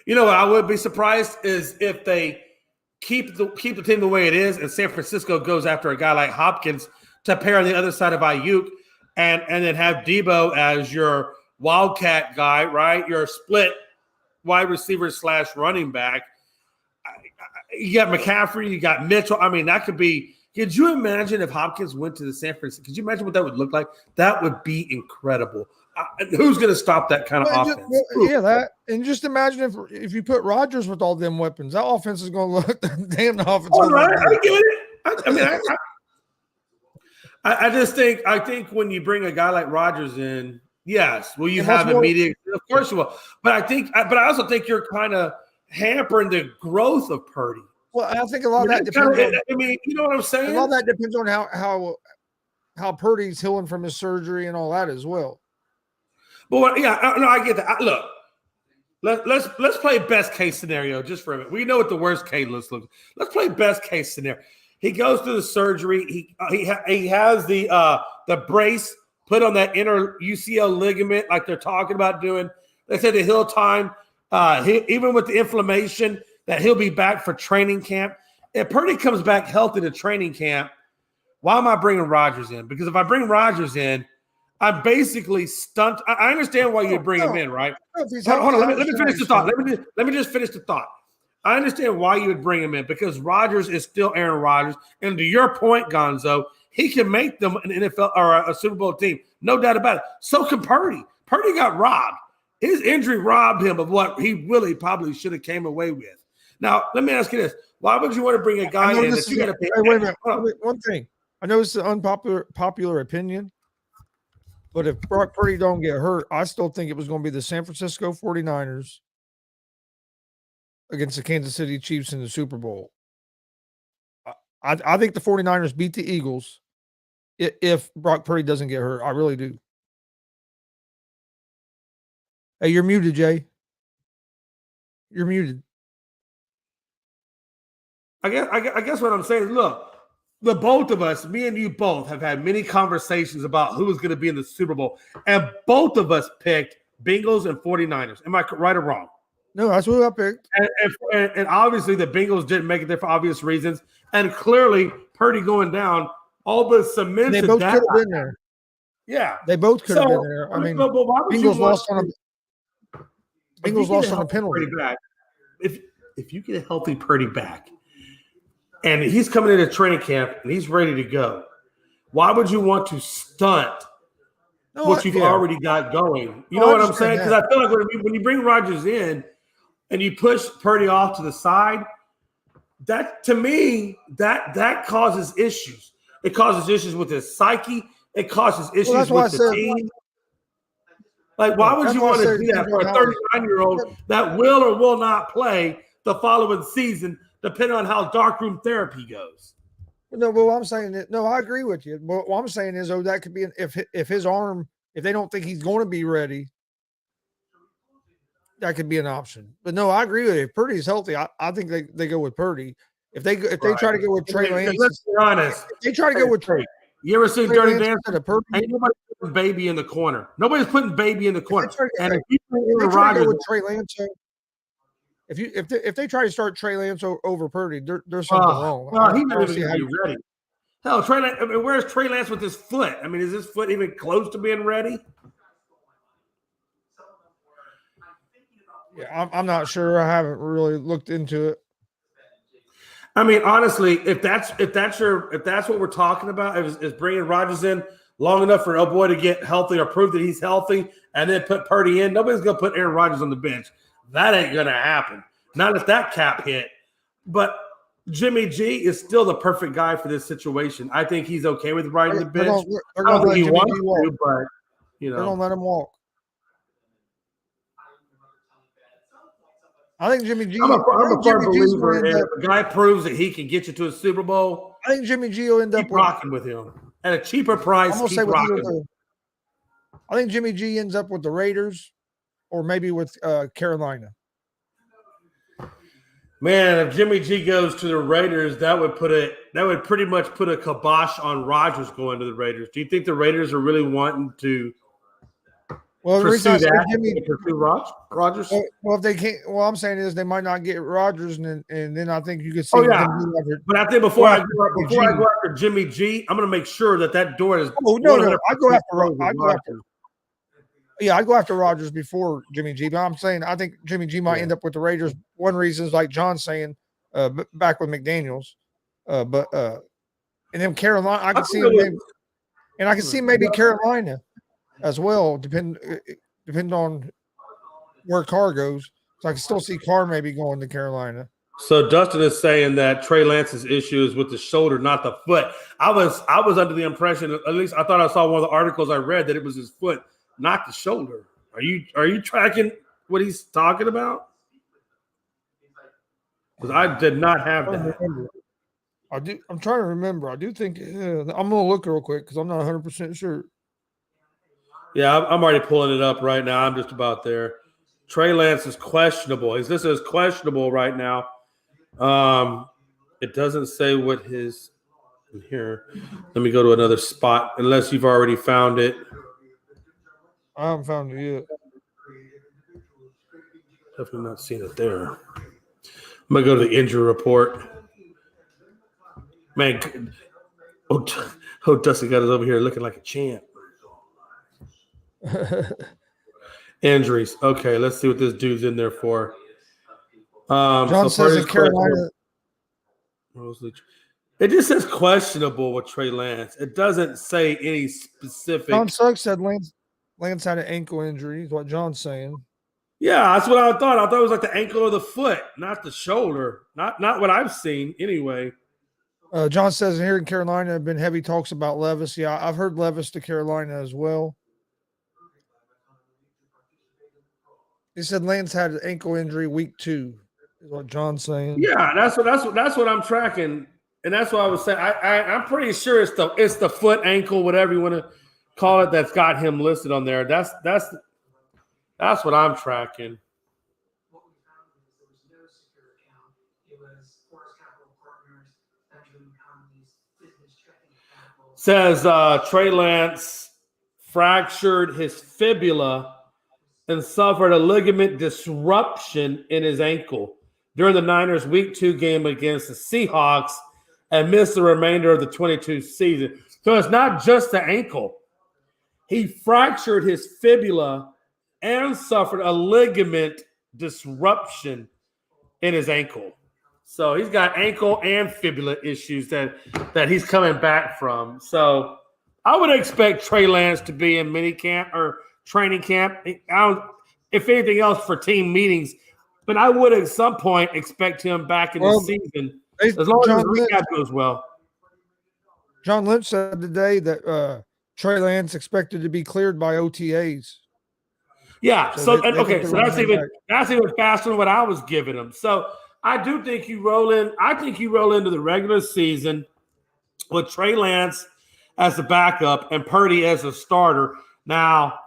You know what I would be surprised is if they keep the team the way it is, and San Francisco goes after a guy like Hopkins to pair on the other side of Ayuk, and then have Debo as your wildcat guy, right? Your split wide receiver / running back. You got McCaffrey, you got Mitchell. I mean, that could be. Could you imagine if Hopkins went to the San Francisco? Could you imagine what that would look like? That would be incredible. Who's going to stop that kind of offense? And just imagine if you put Rodgers with all them weapons, that offense is going to look damn the offense. All right, I get it. I just think when you bring a guy like Rodgers in, Yes. Will you have immediate? Of course you will. But I also think you're kind of hampering the growth of Purdy. Well, I think a lot of that depends on. I mean, you know what I'm saying? A lot of that depends on how Purdy's healing from his surgery and all that as well. But I get that. Look, let's play best case scenario just for a minute. We know what the worst case looks. Let's play best case scenario. He goes through the surgery. He has the brace put on that inner UCL ligament, like they're talking about doing. They said the heal time, even with the inflammation, that he'll be back for training camp. If Purdy comes back healthy to training camp, why am I bringing Rodgers in? Because if I bring Rodgers in, I'm basically stunt. I understand why you'd bring him in, right? Hold on. Let me finish the thought. Let me just finish the thought. I understand why you would bring him in, because Rodgers is still Aaron Rodgers. And to your point, Gonzo, he can make them an NFL or a Super Bowl team. No doubt about it. So can Purdy. Purdy got robbed. His injury robbed him of what he really probably should have came away with. Now, let me ask you this. Why would you want to bring a guy in that you got to pay? Wait a minute. One thing. I know it's an unpopular opinion, but if Brock Purdy don't get hurt, I still think it was going to be the San Francisco 49ers against the Kansas City Chiefs in the Super Bowl. I think the 49ers beat the Eagles if Brock Purdy doesn't get hurt. I really do. Hey, you're muted, Jay. You're muted. I guess what I'm saying is, look, the both of us, me and you both, have had many conversations about who is going to be in the Super Bowl, and both of us picked Bengals and 49ers. Am I right or wrong? No, that's who I picked. And obviously the Bengals didn't make it there for obvious reasons, and clearly Purdy going down all but cements. They both could have been there. Yeah, they both could have been there. I mean, Bengals lost on a penalty. If you get a healthy Purdy back, and he's coming into training camp and he's ready to go, why would you want to stunt what you've already got going? You know what I'm saying? Because I feel like when you bring Rodgers in and you push Purdy off to the side, that to me, that causes issues. It causes issues with his psyche. It causes issues with the team. Like, why would you want to do that for a 39-year-old that will or will not play the following season, depending on how darkroom therapy goes? No, but what I'm saying is, no, I agree with you. But what I'm saying is, that could be if his arm, if they don't think he's going to be ready, that could be an option. But no, I agree with you. If Purdy's healthy, I think they go with Purdy. If they try to go with Trey Lance, let's be honest. If they try to go with Trey. You ever seen Dirty Dancing? Ain't nobody putting Baby in the corner. Nobody's putting Baby in the corner. And if they try to go with Trey Lance, if they try to start Trey Lance over Purdy, there's something wrong. Well, he's not even be ready. Hell, Trey Lance. I mean, where's Trey Lance with his foot? I mean, is his foot even close to being ready? Yeah, I'm not sure. I haven't really looked into it. I mean, honestly, if that's what we're talking about, is bringing Rodgers in long enough for boy to get healthy or prove that he's healthy, and then put Purdy in, nobody's gonna put Aaron Rodgers on the bench. That ain't gonna happen. Not if that cap hit. But Jimmy G is still the perfect guy for this situation. I think he's okay with riding the bench. I don't think he wants to, but you know, they're gonna let him walk. I think Jimmy G. I'm a firm believer. If a guy proves that he can get you to a Super Bowl, I think Jimmy G will end up rocking with him at a cheaper price. Keep rocking. I think Jimmy G ends up with the Raiders, or maybe with Carolina. Man, if Jimmy G goes to the Raiders, that would pretty much put a kibosh on Rodgers going to the Raiders. Do you think the Raiders are really wanting to? Well, pursue Rodgers. Well, if they can't, well, I'm saying is they might not get Rodgers, and then I think you could see. Oh yeah, but I think before I go after Jimmy G, I'm going to make sure that door is. Oh no, I go after. Yeah, I go after Rodgers before Jimmy G. But I'm saying I think Jimmy G might end up with the Raiders. One reason is like John's saying, back with McDaniels, and then Carolina. I can see him, and I can see maybe Carolina as well, depend on where Carr goes. So I can still see Carr maybe going to Carolina. So Dustin is saying that Trey Lance's issue is with the shoulder, not the foot. I was under the impression, at least I thought I saw one of the articles I read, that it was his foot. not the shoulder. Are you tracking what he's talking about? Because I did not have that. I'm trying to remember. I do think I'm gonna look real quick because I'm not 100% sure. Yeah, I'm already pulling it up right now. I'm just about there. Trey Lance is questionable. This is questionable right now. It doesn't say what his here. Let me go to another spot, unless you've already found it. I haven't found it yet. Definitely not seen it there. I'm gonna go to the injury report. Man, Dusty got us over here looking like a champ. Injuries. Okay, let's see what this dude's in there for. John says in Carolina. It just says questionable with Trey Lance. It doesn't say any specific. John Suggs said Lance had an ankle injury, is what John's saying. Yeah, that's what I thought. I thought it was like the ankle or the foot, not the shoulder. Not what I've seen anyway. John says here in Carolina have been heavy talks about Levis. Yeah, I've heard Levis to Carolina as well. He said Lance had an ankle injury week 2, is what John's saying. Yeah, that's what I'm tracking, and that's what I was saying. I'm pretty sure it's the foot, ankle, whatever you want to call it, that's got him listed on there. That's what I'm tracking. Says Trey Lance fractured his fibula and suffered a ligament disruption in his ankle during the Niners' Week 2 game against the Seahawks and missed the remainder of the 22 season. So it's not just the ankle. He fractured his fibula and suffered a ligament disruption in his ankle. So he's got ankle and fibula issues that he's coming back from. So I would expect Trey Lance to be in minicamp or training camp. If anything else, for team meetings. But I would at some point expect him back in the season as long as the recap goes well. John Lynch said today that Trey Lance expected to be cleared by OTAs. Yeah. So that's even faster than what I was giving him. So I do think you roll in. I think you roll into the regular season with Trey Lance as the backup and Purdy as a starter. Now,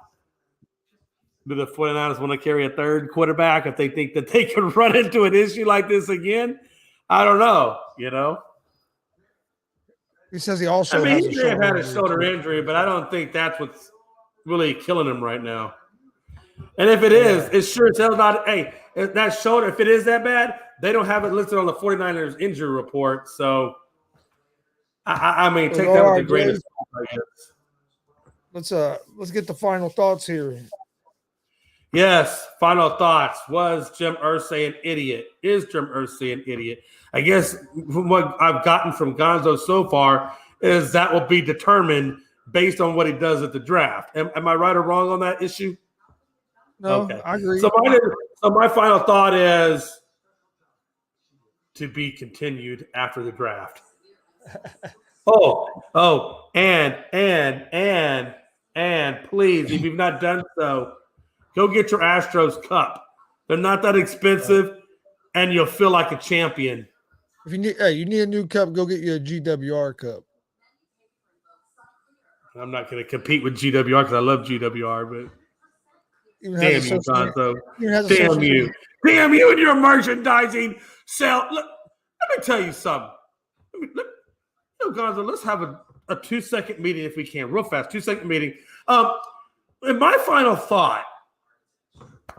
do the 49ers want to carry a third quarterback if they think that they can run into an issue like this again? I don't know. He says he also has a shoulder injury, but I don't think that's what's really killing him right now. And if it is, it's sure as hell not. Hey, that shoulder, if it is that bad, they don't have it listed on the 49ers injury report. So, I mean, take that with a grain of salt, I guess. Let's get the final thoughts here. Yes, final thoughts. Was Jim Irsay an idiot? Is Jim Irsay an idiot? I guess from what I've gotten from Gonzo so far is that will be determined based on what he does at the draft. Am I right or wrong on that issue? No, okay. I agree. So my final thought is to be continued after the draft. And please, if you've not done so, go get your Astros cup. They're not that expensive, and you'll feel like a champion. If you need a new cup, go get you a G.S.R. cup. I'm not going to compete with G.S.R. because I love G.S.R. but damn you, Gonzo. Damn you and your merchandising sale. Let me tell you something. Gonzo, let's have a 2-second meeting if we can, real fast. 2-second meeting. And my final thought.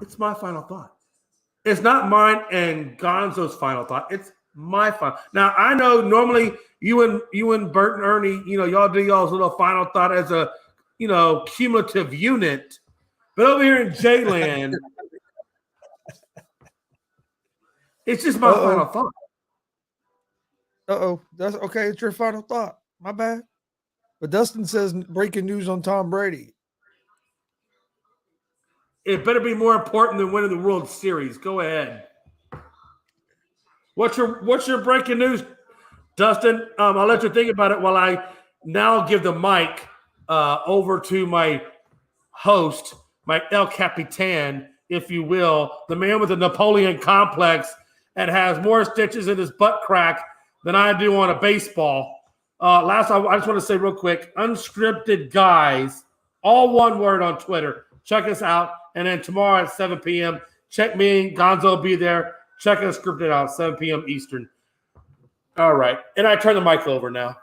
It's my final thought. It's not mine and Gonzo's final thought. It's my final. Now I know normally you and Bert and Ernie, y'all do y'all's little final thought as a cumulative unit. But over here in J-Land, it's just my final thought. That's okay. It's your final thought. My bad. But Dustin says breaking news on Tom Brady. It better be more important than winning the World Series. Go ahead. What's your breaking news, Dustin? I'll let you think about it while I now give the mic over to my host, my El Capitan, if you will, the man with the Napoleon complex and has more stitches in his butt crack than I do on a baseball. I just want to say real quick, Unscripted Guys, all one word on Twitter. Check us out. And then tomorrow at 7 p.m., check me. Gonzo will be there. Check Unscripted out, 7 p.m. Eastern. All right. And I turn the mic over now.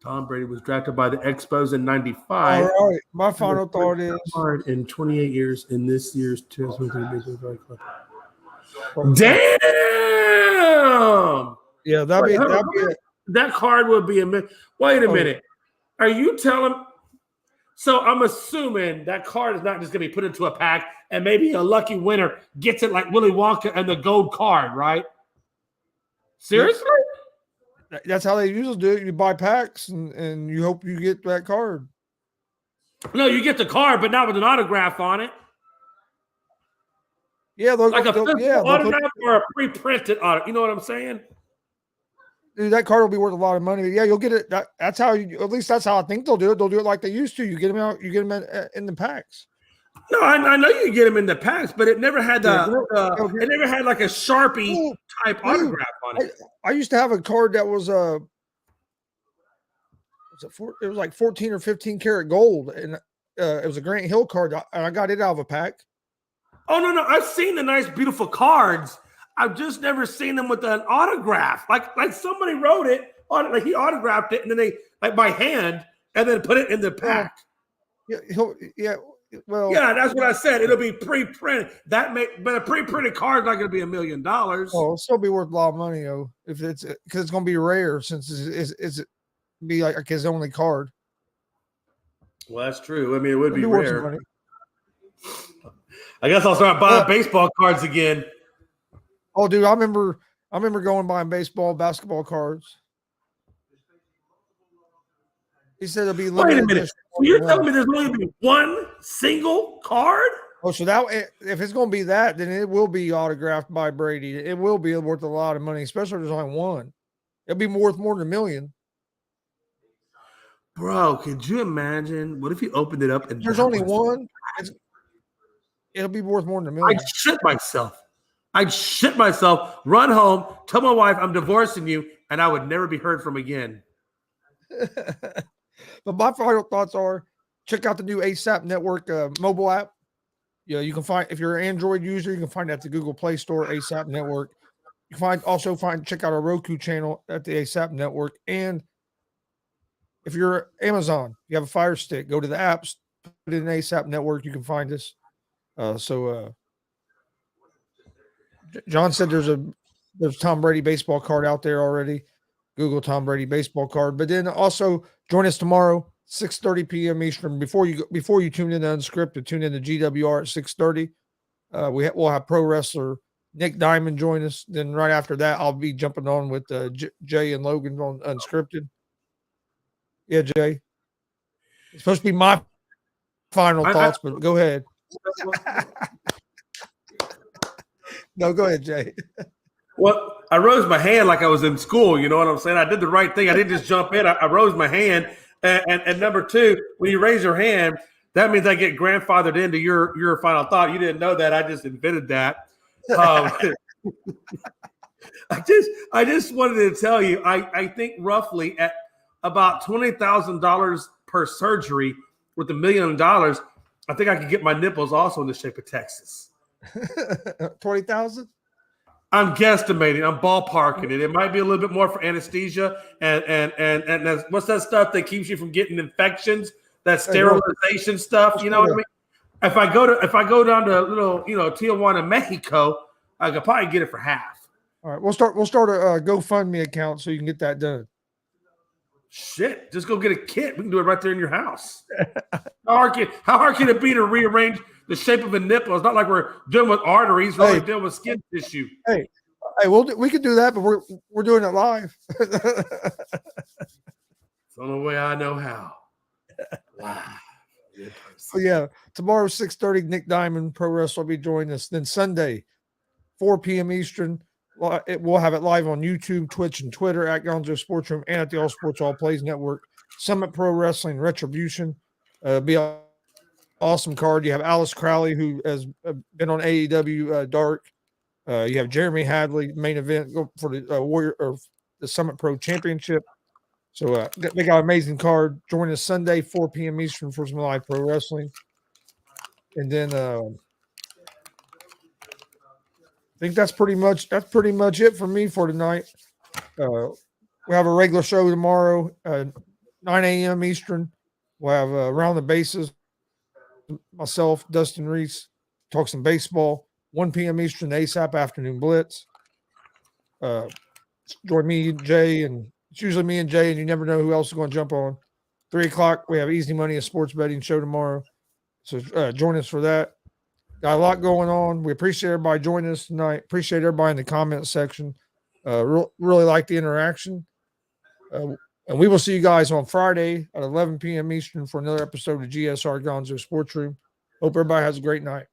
Tom Brady was drafted by the Expos in 95. All right. My final thought is in 28 years in this year's 2023 Club. Damn! Yeah, that card would be wait a minute. Are you telling? So I'm assuming that card is not just going to be put into a pack and maybe a lucky winner gets it like Willy Wonka and the gold card, right? Seriously? That's how they usually do it. You buy packs and you hope you get that card. No, you get the card, but not with an autograph on it. Yeah, like a autograph or a pre-printed autograph. You know what I'm saying? Dude, that card will be worth a lot of money. Yeah, you'll get it. That's how at least that's how I think they'll do it. They'll do it like they used to. You get them out. You get them in the packs. No, I know you get them in the packs, but it never had it never had like a Sharpie type autograph on it. I used to have a card that was it was like 14 or 15 karat gold, and it was a Grant Hill card, and I got it out of a pack. Oh no, I've seen the nice, beautiful cards. I've just never seen them with an autograph. Like somebody wrote it on, like he autographed it, and then they by hand, and then put it in the pack. Well, that's what I said. It'll be pre-printed. But a pre-printed card is not going to be $1 million. Oh, it'll still be worth a lot of money though, if it's because it's going to be rare since it's be like his only card. Well, that's true. I mean, it would be rare. I guess I'll start buying baseball cards again. Oh, dude, I remember going buying baseball, basketball cards. He said it'll be limited. Wait a minute. So you're telling me there's only be one single card? Oh, so that if it's going to be that, then it will be autographed by Brady. It will be worth a lot of money, especially if there's only one. It'll be worth more than $1 million. Bro, could you imagine? What if you opened it up and there's only one? It'll be worth more than $1 million. I'd shit myself, run home, tell my wife I'm divorcing you, and I would never be heard from again. But my final thoughts are, check out the new ASAP Network mobile app. Yeah, you can find, if you're an Android user, you can find that at the Google Play Store, ASAP Network. You can check out our Roku channel at the ASAP Network. And if you're Amazon, you have a Fire Stick, go to the apps, put it in ASAP Network, you can find us. John said there's Tom Brady baseball card out there already. Google Tom Brady baseball card. But then also join us tomorrow, 6:30 p.m. Eastern. Before you tune in to Unscripted, tune in to GWR at 6:30. We'll have pro wrestler Nick Diamond join us. Then right after that, I'll be jumping on with Jay and Logan on Unscripted. Yeah, Jay. It's supposed to be my final thoughts, but go ahead. No, go ahead, Jay. Well, I rose my hand like I was in school. You know what I'm saying? I did the right thing. I didn't just jump in. I rose my hand. And number two, when you raise your hand, that means I get grandfathered into your final thought. You didn't know that. I just invented that. I just wanted to tell you, I think roughly at about $20,000 per surgery with $1 million, I think I could get my nipples also in the shape of Texas. 20,000? I'm guesstimating. I'm ballparking it. It might be a little bit more for anesthesia and that's, what's that stuff that keeps you from getting infections? That sterilization stuff. You know what I mean? If I go down to little Tijuana, Mexico, I could probably get it for half. All right, we'll start a GoFundMe account so you can get that done. Shit, just go get a kit. We can do it right there in your house. How hard can it be to rearrange the shape of a nipple? It's not like we're dealing with arteries. We're only dealing with skin tissue. Hey, we can do that, but we're doing it live. It's the only way I know how. Wow. So yeah, tomorrow 6:30, Nick Diamond, pro wrestler, will be joining us. Then Sunday, 4 p.m. Eastern, we'll have it live on YouTube, Twitch, and Twitter at Gonzo'S Sports Room and at the All Sports All Plays Network. Summit Pro Wrestling Retribution be on awesome card. You have Alice Crowley, who has been on AEW Dark. You have Jeremy Hadley, main event for the Warrior or the Summit Pro Championship. So they got an amazing card. Join us Sunday, 4 p.m. Eastern for some live pro wrestling. And then I think that's pretty much it for me for tonight. We have a regular show tomorrow, 9 a.m. Eastern. We'll have Around the Bases. Myself, Dustin Reese, talk some baseball. 1 p.m. Eastern, ASAP Afternoon Blitz. Join me, Jay, and it's usually me and Jay, and you never know who else is going to jump on. 3 o'clock, we have Easy Money, a sports betting show tomorrow. So join us for that. Got a lot going on. We appreciate everybody joining us tonight. Appreciate everybody in the comment section. Really like the interaction. And we will see you guys on Friday at 11 p.m. Eastern for another episode of G.S.R. Gonzo'S Sports Room. Hope everybody has a great night.